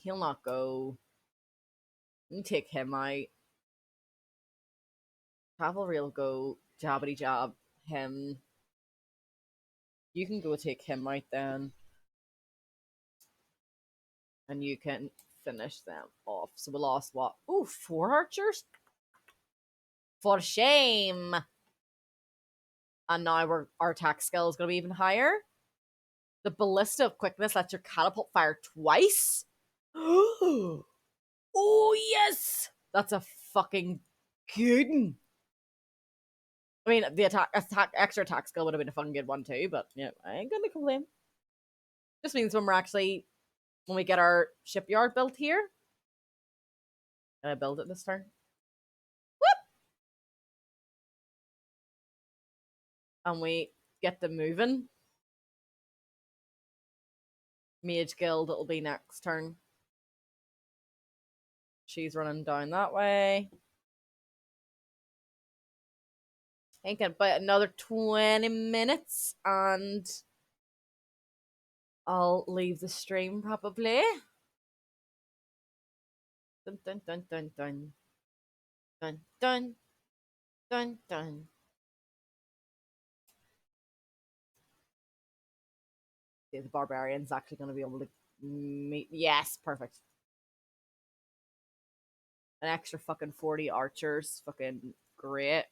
He'll not go. Let me take him out. Cavalry will go jabbity jab him. You can go take him out then. And you can finish them off. So we lost what? Ooh, 4 archers? For shame. And now our attack skill is going to be even higher. The ballista of quickness lets your catapult fire twice. Oh, yes! That's a fucking good one. I mean, the extra attack skill would have been a fucking good one too, but yeah, I ain't gonna complain. Just means when we get our shipyard built here. Can I build it this turn? Whoop! And we get them moving. Mage Guild, it'll be next turn. She's running down that way. I think about another 20 minutes and I'll leave the stream probably. Dun dun dun dun dun. Dun dun dun dun. Yeah, the barbarian's actually going to be able to meet. Yes, perfect. An extra fucking 40 archers. Fucking great.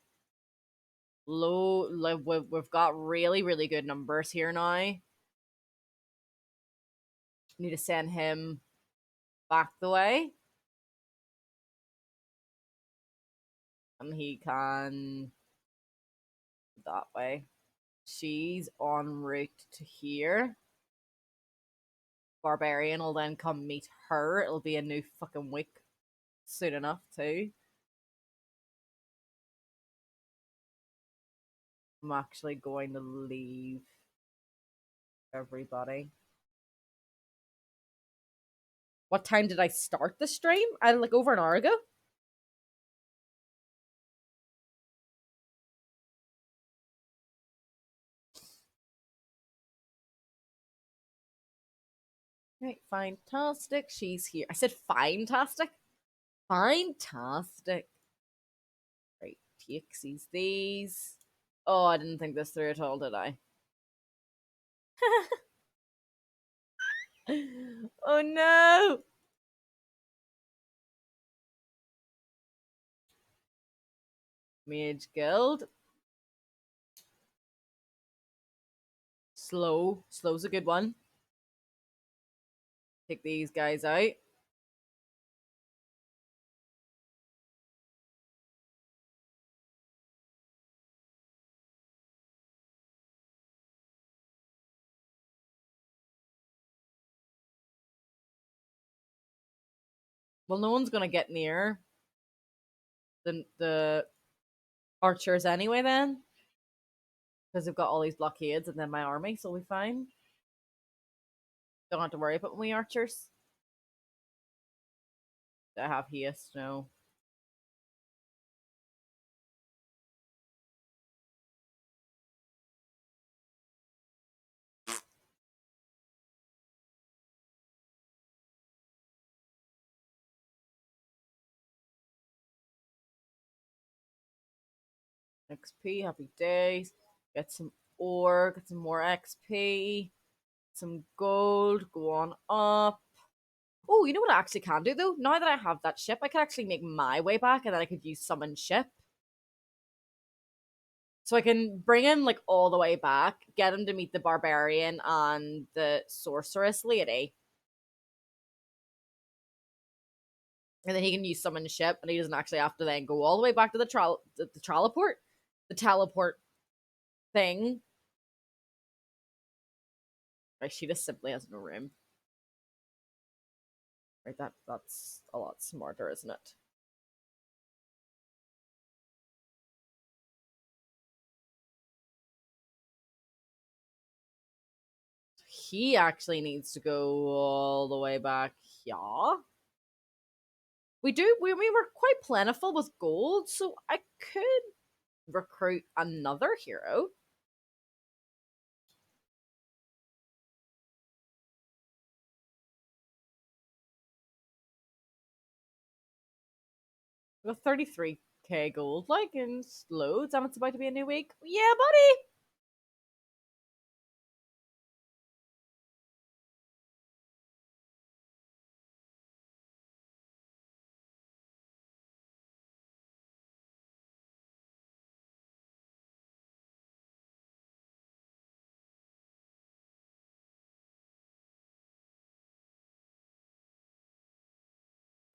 We've got really, really good numbers here now. Need to send him back the way. And he can that way. She's en route to here. Barbarian will then come meet her. It'll be a new fucking week soon enough too. I'm actually going to leave everybody. What time did I start the stream? I like over an hour ago. Right, fantastic. She's here. I said fantastic. Fantastic. Right, takesies these. Oh, I didn't think this through at all, did I? Oh no! Mage Guild. Slow. Slow's a good one. Take these guys out. Well, no one's gonna get near the archers anyway then. Because they've got all these blockades and then my army, so we'll be fine. Don't have to worry about my archers. Do I have haste? No. XP, happy days. Get some ore, get some more XP, some gold, go on up. Oh, you know what I actually can do though? Now that I have that ship, I can actually make my way back and then I could use summon ship. So I can bring him like all the way back, get him to meet the barbarian and the sorceress lady. And then he can use summon ship and he doesn't actually have to then go all the way back to the teleport. The teleport thing. Right, she just simply has no room. Right, that's a lot smarter, isn't it? He actually needs to go all the way back here. We were quite plentiful with gold, so I could recruit another hero. With 33k gold, like, and loads, and it's about to be a new week. Yeah, buddy!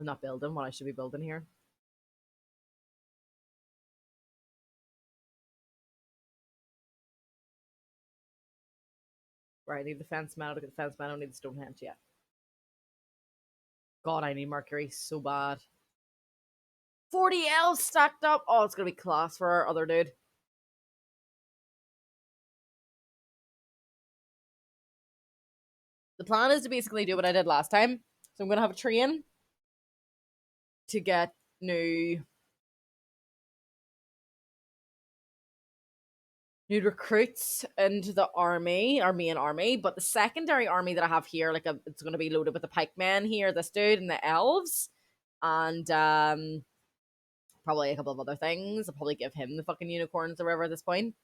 I'm not building what I should be building here. Right, I need the fence man, I don't fence man, I don't need the Stonehenge yet. God, I need Mercury so bad. 40 elves stacked up. Oh, it's gonna be class for our other dude. The plan is to basically do what I did last time. So I'm gonna have a train to get new recruits into the army, our main army. But the secondary army that I have here, like it's gonna be loaded with the pikemen here, this dude, and the elves, and probably a couple of other things. I'll probably give him the fucking unicorns or whatever at this point.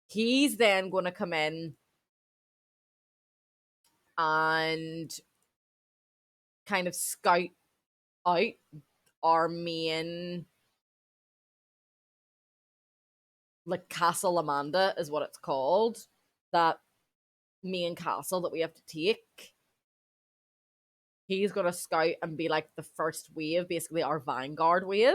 He's then gonna come in and kind of scout out our main, like, Castle Lamanda is what it's called. That main castle that we have to take. He's gonna scout and be like the first wave, basically our vanguard wave,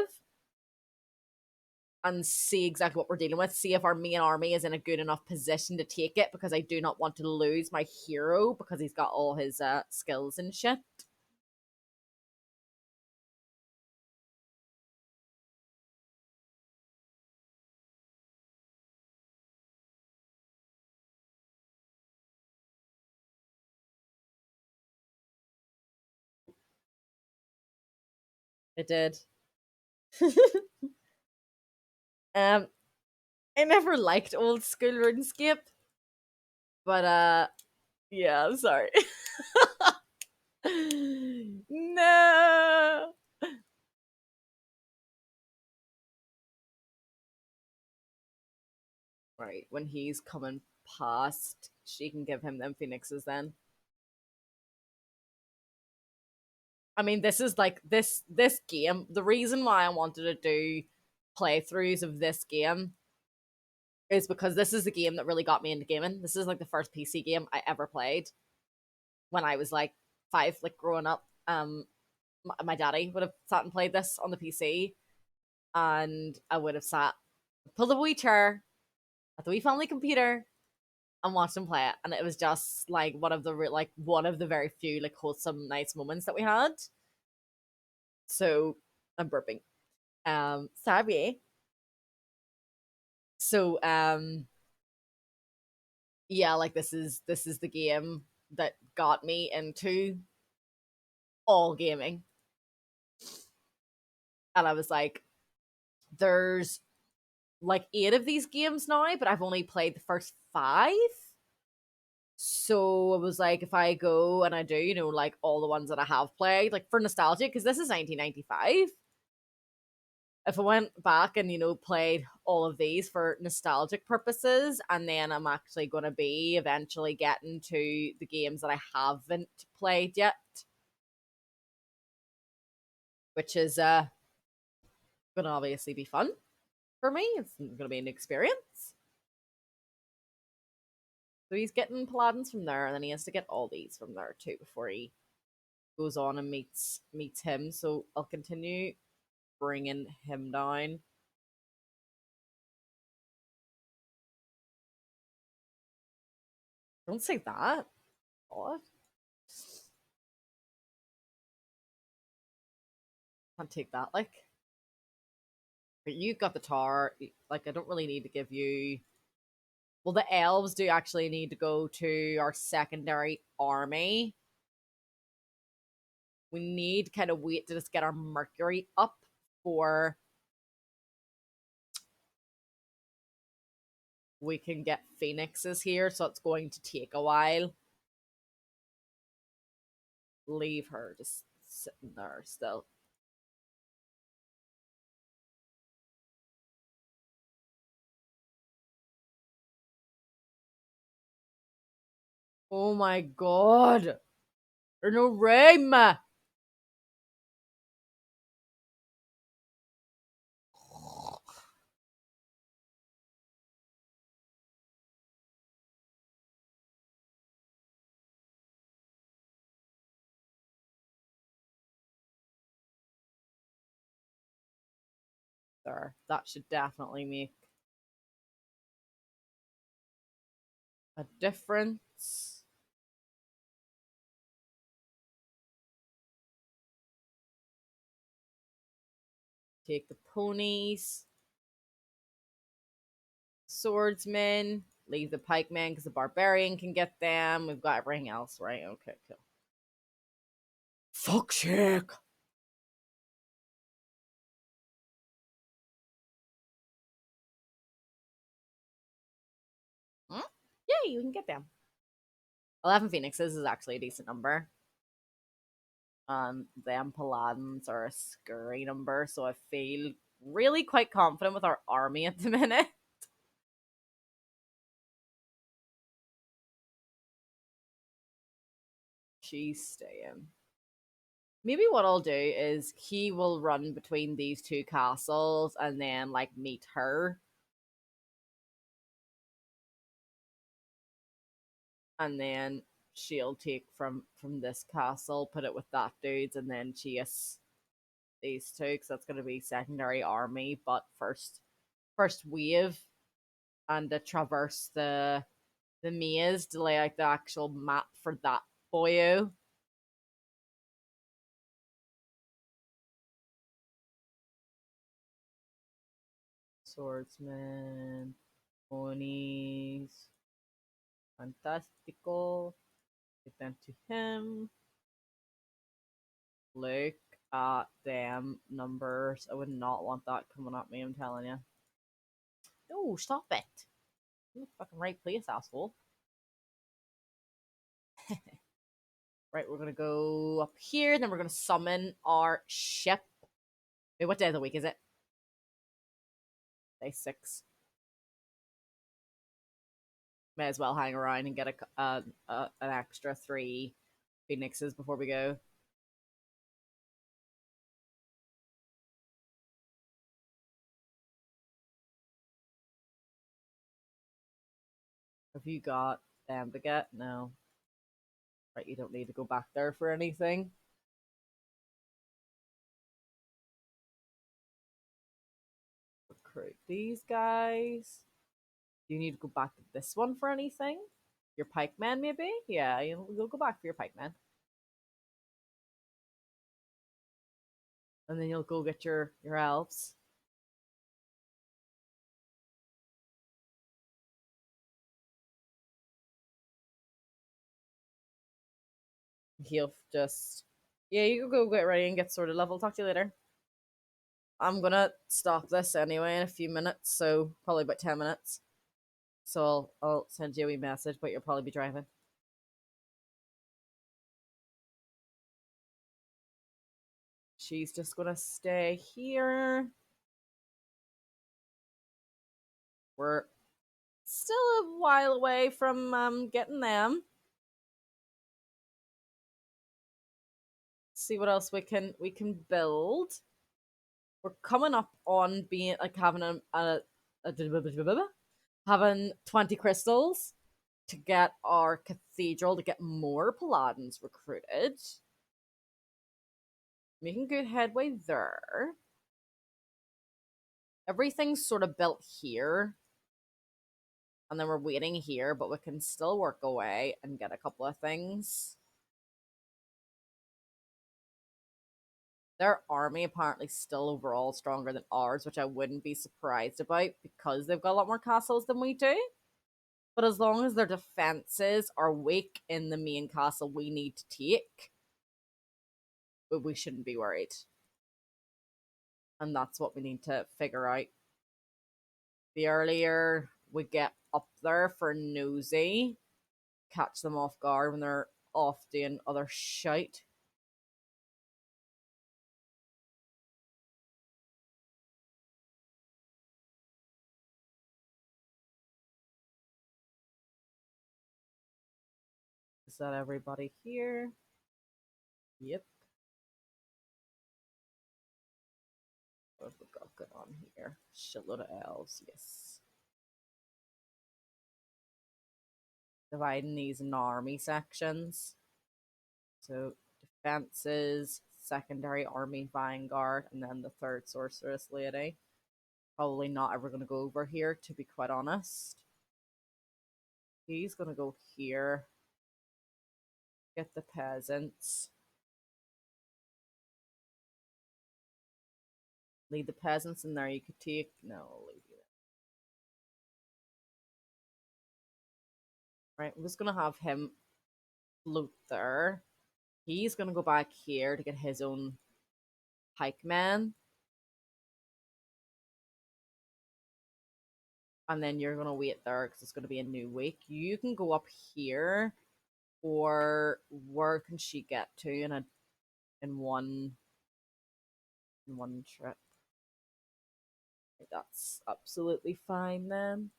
and see exactly what we're dealing with. See if our main army is in a good enough position to take it, because I do not want to lose my hero because he's got all his skills and shit. It did. um, I never liked old school RuneScape, but yeah, I'm sorry. No. Right, when he's coming past, she can give him them phoenixes then. I mean, this is like this game. The reason why I wanted to do playthroughs of this game is because this is the game that really got me into gaming. This is like the first PC game I ever played when I was like 5, like growing up. My daddy would have sat and played this on the PC, and I would have sat, pulled a wee chair at the wee family computer, and watched him play it. And it was just like one of the very few like wholesome nice moments that we had. So I'm burping. Sorry. So yeah, like this is the game that got me into all gaming. And I was like, there's like 8 of these games now, but I've only played the first 5. So it was like, if I go and I do, like all the ones that I have played, like for nostalgia, because this is 1995. If I went back and played all of these for nostalgic purposes, and then I'm actually going to be eventually getting to the games that I haven't played yet, which is going to obviously be fun for me. It's going to be an experience. So he's getting paladins from there, and then he has to get all these from there too before he goes on and meets him. So I'll continue bringing him down. Don't say that. What? Can't take that. Like, but you've got the tar. Like, I don't really need to give you. Well, the elves do actually need to go to our secondary army. We need to kind of wait to just get our Mercury up for we can get phoenixes here, so it's going to take a while. Leave her just sitting there still. Oh my god. There's no rain. There. That should definitely make a difference. Take the ponies. Swordsmen. Leave the pikemen because the barbarian can get them. We've got everything else, right? Okay, cool. Fuck shake. Hmm? Yeah, you can get them. 11 phoenixes is actually a decent number. Them paladins are a scary number, so I feel really quite confident with our army at the minute. She's staying. Maybe what I'll do is he will run between these 2 castles and then like meet her, and then she'll take from this castle, put it with that dude's, and then chase these two. Because that's going to be secondary army. But first wave, and to traverse the maze to lay out the actual map for that boyo. Swordsman, ponies, fantastical. Get them to him. Look at them numbers. I would not want that coming at me, I'm telling you. No, stop it. You're in the fucking right place, asshole. Right, we're gonna go up here, then we're gonna summon our ship. Wait, what day of the week is it? Day 6. May as well hang around and get an extra 3 phoenixes before we go. Have you got them to get? No. Right, you don't need to go back there for anything. Recruit these guys. Do you need to go back to this one for anything? Your pikeman, maybe? Yeah, you'll go back for your pikeman. And then you'll go get your elves. He'll just... Yeah, you can go get ready and get sorted level. Talk to you later. I'm gonna stop this anyway in a few minutes, so probably about 10 minutes. So I'll send you a wee message, but you'll probably be driving. She's just gonna stay here. We're still a while away from getting them. See what else we can build. We're coming up on being like having having 20 crystals to get our cathedral to get more paladins recruited. Making good headway there. Everything's sort of built here. And then we're waiting here, but we can still work away and get a couple of things. Their army apparently still overall stronger than ours, which I wouldn't be surprised about because they've got a lot more castles than we do. But as long as their defenses are weak in the main castle we need to take, we shouldn't be worried. And that's what we need to figure out. The earlier we get up there for nosy, catch them off guard when they're off doing other shite. Is that everybody here? Yep. What have we got going on here? Shitload of elves, yes. Dividing these in army sections. So defenses, secondary army vanguard, and then the third sorceress lady. Probably not ever going to go over here, to be quite honest. He's going to go here. Get the peasants. Lead the peasants in there. You could take... No, I'll leave you there. Right, I'm just going to have him float there. He's going to go back here to get his own pikeman. And then you're going to wait there because it's going to be a new week. You can go up here, or where can she get to in one trip? That's absolutely fine then.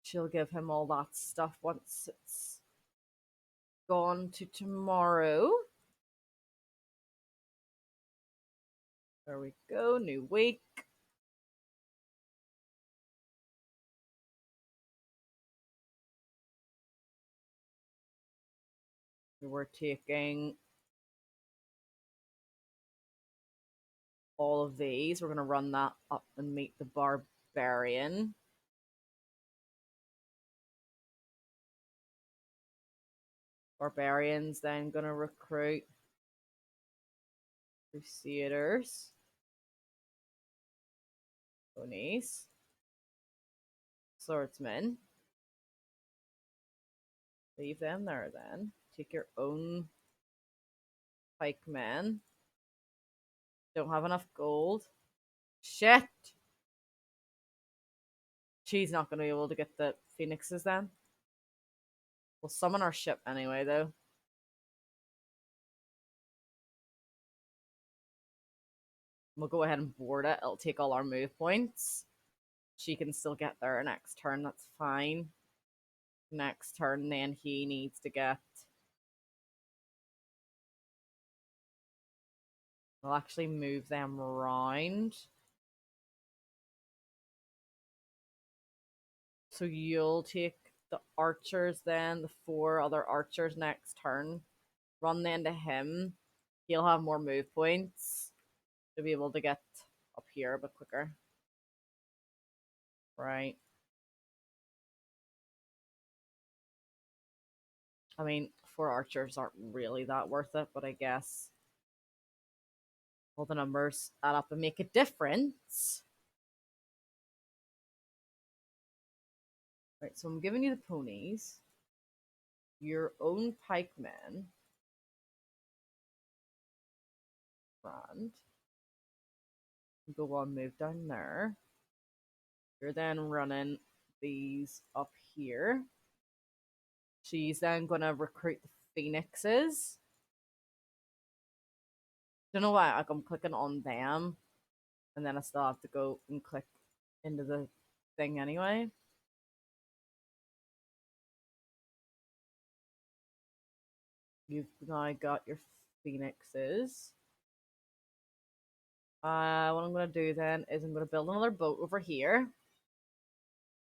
She'll give him all that stuff once it's gone to tomorrow. There we go, new week. We're taking all of these. We're going to run that up and meet the barbarian. Barbarians then going to recruit crusaders. Ponies. Swordsmen. Leave them there then. Take your own pikemen. Don't have enough gold. Shit! She's not going to be able to get the phoenixes then. We'll summon our ship anyway, though. We'll go ahead and board it. It'll take all our move points. She can still get there next turn. That's fine. Next turn, then he needs to get... We'll actually move them around. So you'll take the archers then, the 4 other archers next turn. Run then to him. He'll have more move points to be able to get up here a bit quicker. Right. I mean, 4 archers aren't really that worth it, but I guess all the numbers add up and make a difference. Right, so I'm giving you the ponies. Your own pikemen. Grand. Go on, move down there. You're then running these up here. She's then going to recruit the phoenixes. Don't know why I'm clicking on them, and then I still have to go and click into the thing anyway. You've now got your phoenixes. What I'm going to do then is I'm going to build another boat over here.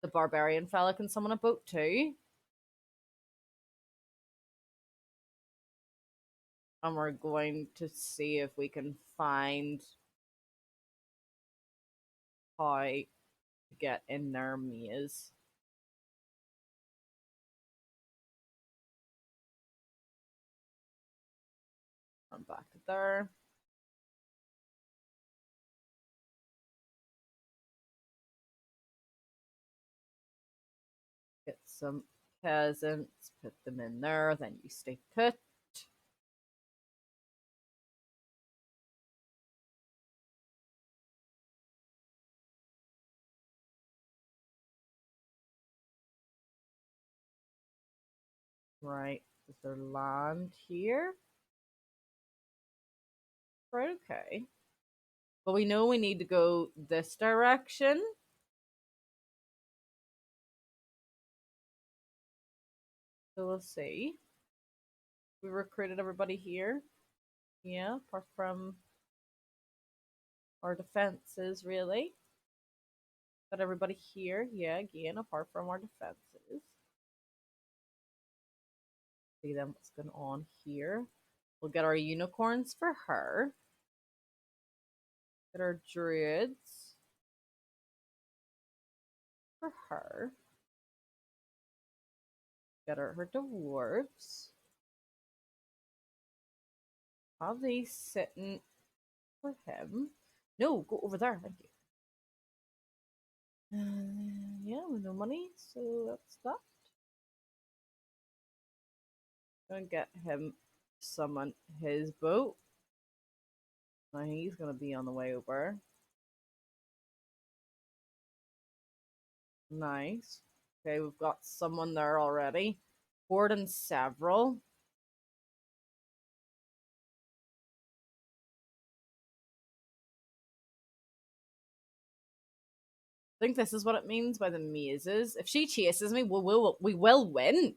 The barbarian fella can summon a boat too. And we're going to see if we can find how to get in their maze. I'm back to there. Get some peasants, put them in there, then you stay put. Right, is there land here? Right, okay. But we know we need to go this direction. So we'll see. We recruited everybody here. Yeah, apart from our defenses, really. Got everybody here. Yeah, again, apart from our defenses. See then what's going on here. We'll get our unicorns for her. Get our druids for her. Get her dwarves. Have these sitting for him. No, go over there. Thank you. Yeah, with no money, so that's that. Gonna get him summon his boat. Now he's gonna be on the way over. Nice. Okay, we've got someone there already. Board and several. I think this is what it means by the mazes. If she chases me, we will win.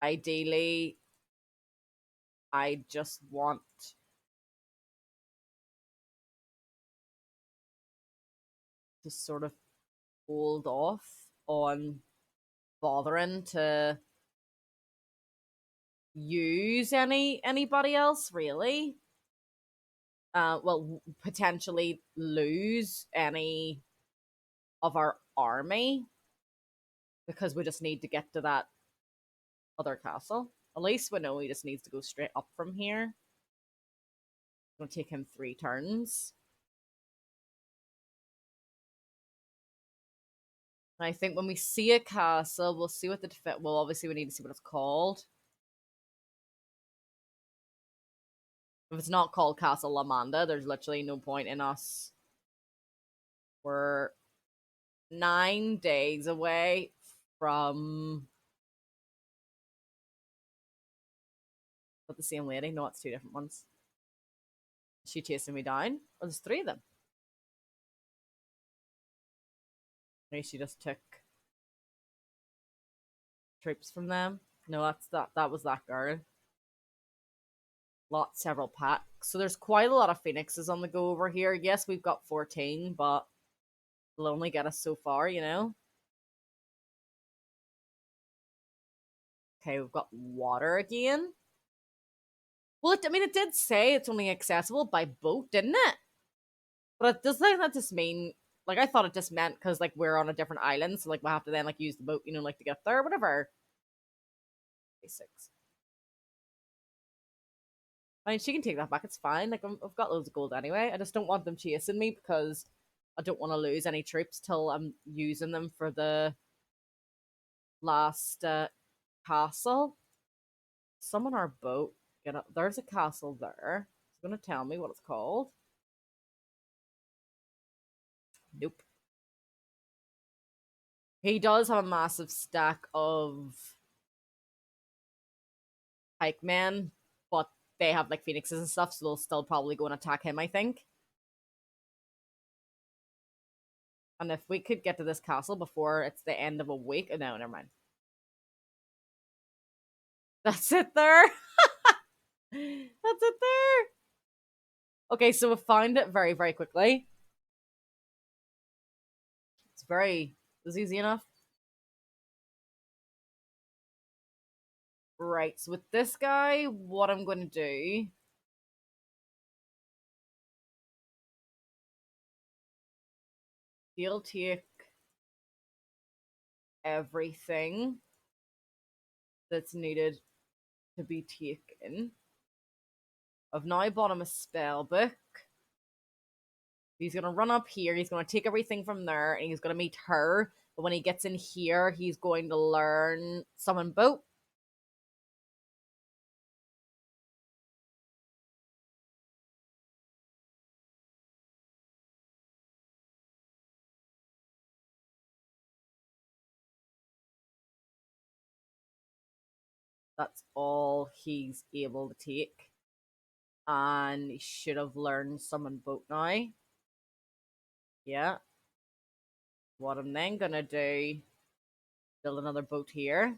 Ideally, I just want to sort of hold off on bothering to use anybody else really. Well, potentially lose any of our army because we just need to get to that other castle. At least we know he just needs to go straight up from here. It's gonna take him 3 turns. And I think when we see a castle, we'll see what the defense. Well, obviously we need to see what it's called. If it's not called Castle Lamanda, there's literally no point in us. We're 9 days away from. But the same lady? No, it's 2 different ones. Is she chasing me down? Or there's 3 of them. Maybe she just took troops from them. No, that's that. That was that girl. Several packs. So there's quite a lot of phoenixes on the go over here. Yes, we've got 14, but they'll only get us so far, you know? Okay, we've got water again. Well, it did say it's only accessible by boat, didn't it? But does that just mean, like, I thought it just meant because, like, we're on a different island, so, like, we'll have to then, like, use the boat, you know, like, to get there, whatever. Basics. I mean, she can take that back. It's fine. Like, I've got loads of gold anyway. I just don't want them chasing me because I don't want to lose any troops till I'm using them for the last castle. Summon our boat. Get up. There's a castle there. It's gonna tell me what it's called. Nope. He does have a massive stack of pikemen, but they have like phoenixes and stuff, so they'll still probably go and attack him, I think. And if we could get to this castle before it's the end of a week, oh, no, never mind. That's it there. That's it there. Okay, so we found it very, very quickly. It's easy enough. Right, so with this guy, what I'm going to do. He'll take everything that's needed to be taken. I've now bought him a spell book. He's gonna run up here, he's gonna take everything from there, and he's gonna meet her. But when he gets in here, he's going to learn summon boat. That's all he's able to take. And he should have learned summon boat now. Yeah. What I'm then gonna do, build another boat here.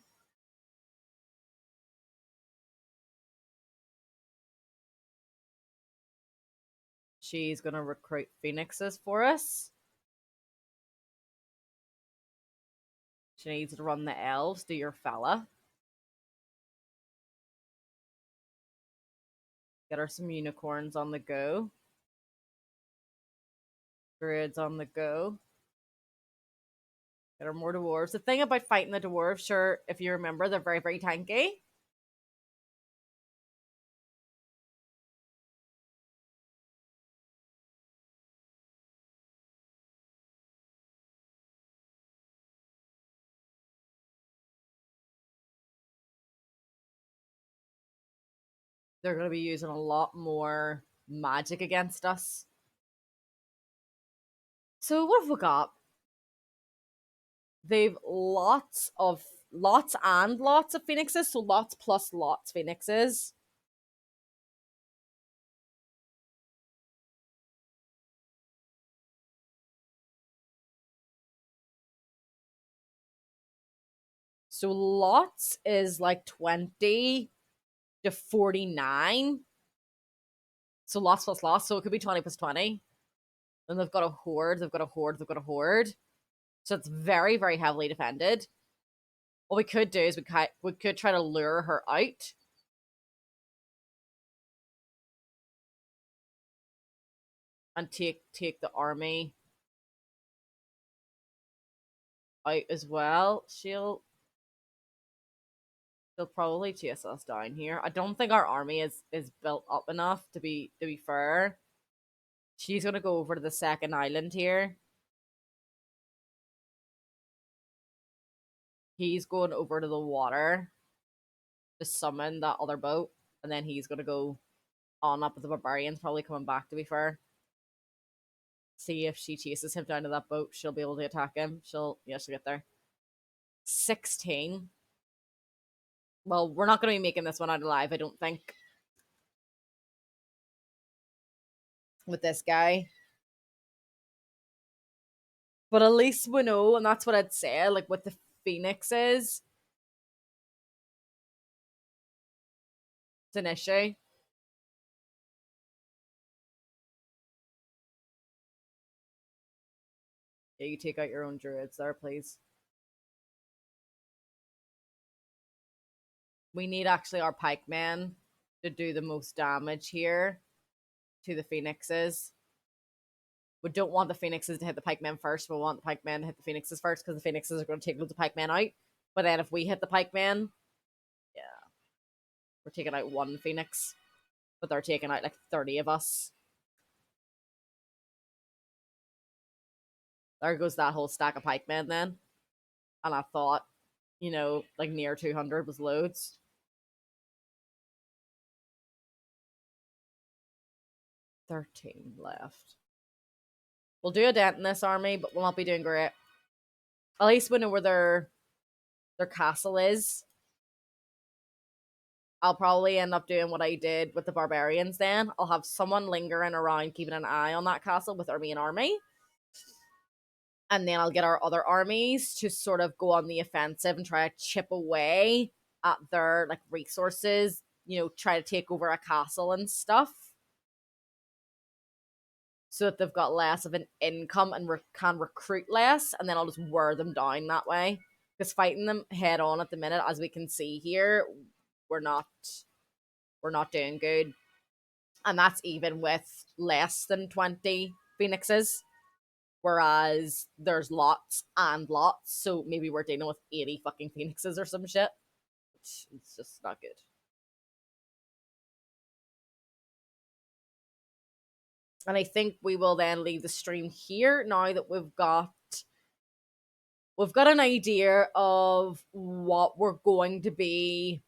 She's gonna recruit phoenixes for us. She needs to run the elves, do your fella. Get her some unicorns on the go. Druids on the go. Get her more dwarves. The thing about fighting the dwarves, sure, if you remember, they're very, very tanky. They're going to be using a lot more magic against us. So what have we got? They've lots and lots of phoenixes, so lots plus lots phoenixes. So lots is like 20 to 49. So lots plus lots, so it could be 20 plus 20. Then they've got a horde, they've got a horde, they've got a horde. So it's very, very heavily defended. What we could do is we could try to lure her out and take the army out as well. She'll probably chase us down here. I don't think our army is built up enough to be fair. She's gonna go over to the second island here. He's going over to the water to summon that other boat, and then he's gonna go on up with the barbarians, probably coming back to be fair. See if she chases him down to that boat, she'll be able to attack him. She'll get there. 16. Well, we're not gonna be making this one out alive, I don't think. With this guy. But at least we know, and that's what I'd say, like with the phoenixes, it's an issue. Yeah, you take out your own druids there, please. We need actually our pikemen to do the most damage here to the phoenixes. We don't want the phoenixes to hit the pikemen first. We want the pikemen to hit the phoenixes first because the phoenixes are going to take loads of pikemen out. But then if we hit the pikemen, yeah, we're taking out one phoenix, but they're taking out like 30 of us. There goes that whole stack of pikemen then. And I thought, like near 200 was loads. 13 left. We'll do a dent in this army, but we'll not be doing great. At least we know where their castle is. I'll probably end up doing what I did with the barbarians then. I'll have someone lingering around keeping an eye on that castle with our main army. And then I'll get our other armies to sort of go on the offensive and try to chip away at their like resources, try to take over a castle and stuff. So that they've got less of an income and can recruit less, and then I'll just wear them down that way. Because fighting them head on at the minute, as we can see here, we're not doing good. And that's even with less than 20 phoenixes. Whereas there's lots and lots, so maybe we're dealing with 80 fucking phoenixes or some shit. It's just not good. And I think we will then leave the stream here now that we've got an idea of what we're going to be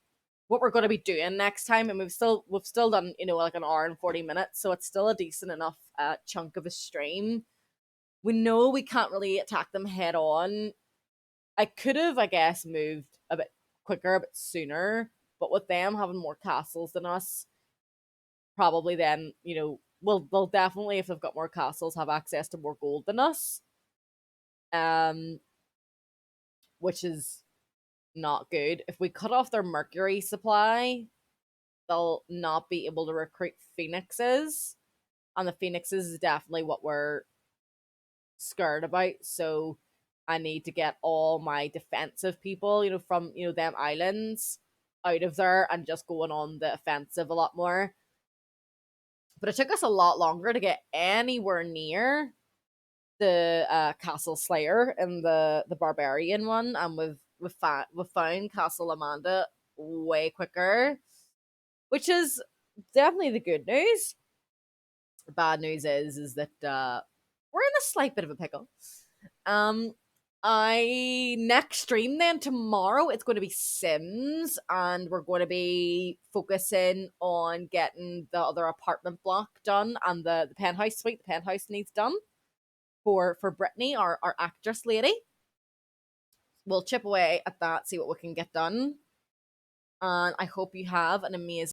doing next time, and we've still done like an hour and 40 minutes, so it's still a decent enough chunk of a stream. We know we can't really attack them head on. I could have, I guess, moved a bit quicker, a bit sooner, but with them having more castles than us, probably then, they'll definitely, if they've got more castles, have access to more gold than us. Which is not good. If we cut off their mercury supply, they'll not be able to recruit phoenixes. And the phoenixes is definitely what we're scared about. So I need to get all my defensive people, from, them islands out of there and just going on the offensive a lot more. But it took us a lot longer to get anywhere near the Castle Slayer and the Barbarian one, and we've found Castle Lamanda way quicker, which is definitely the good news. The bad news is that we're in a slight bit of a pickle. I next stream then tomorrow it's going to be Sims, and we're going to be focusing on getting the other apartment block done and the penthouse suite. The penthouse needs done for Brittany, our actress lady. We'll chip away at that, see what we can get done. And I hope you have an amazing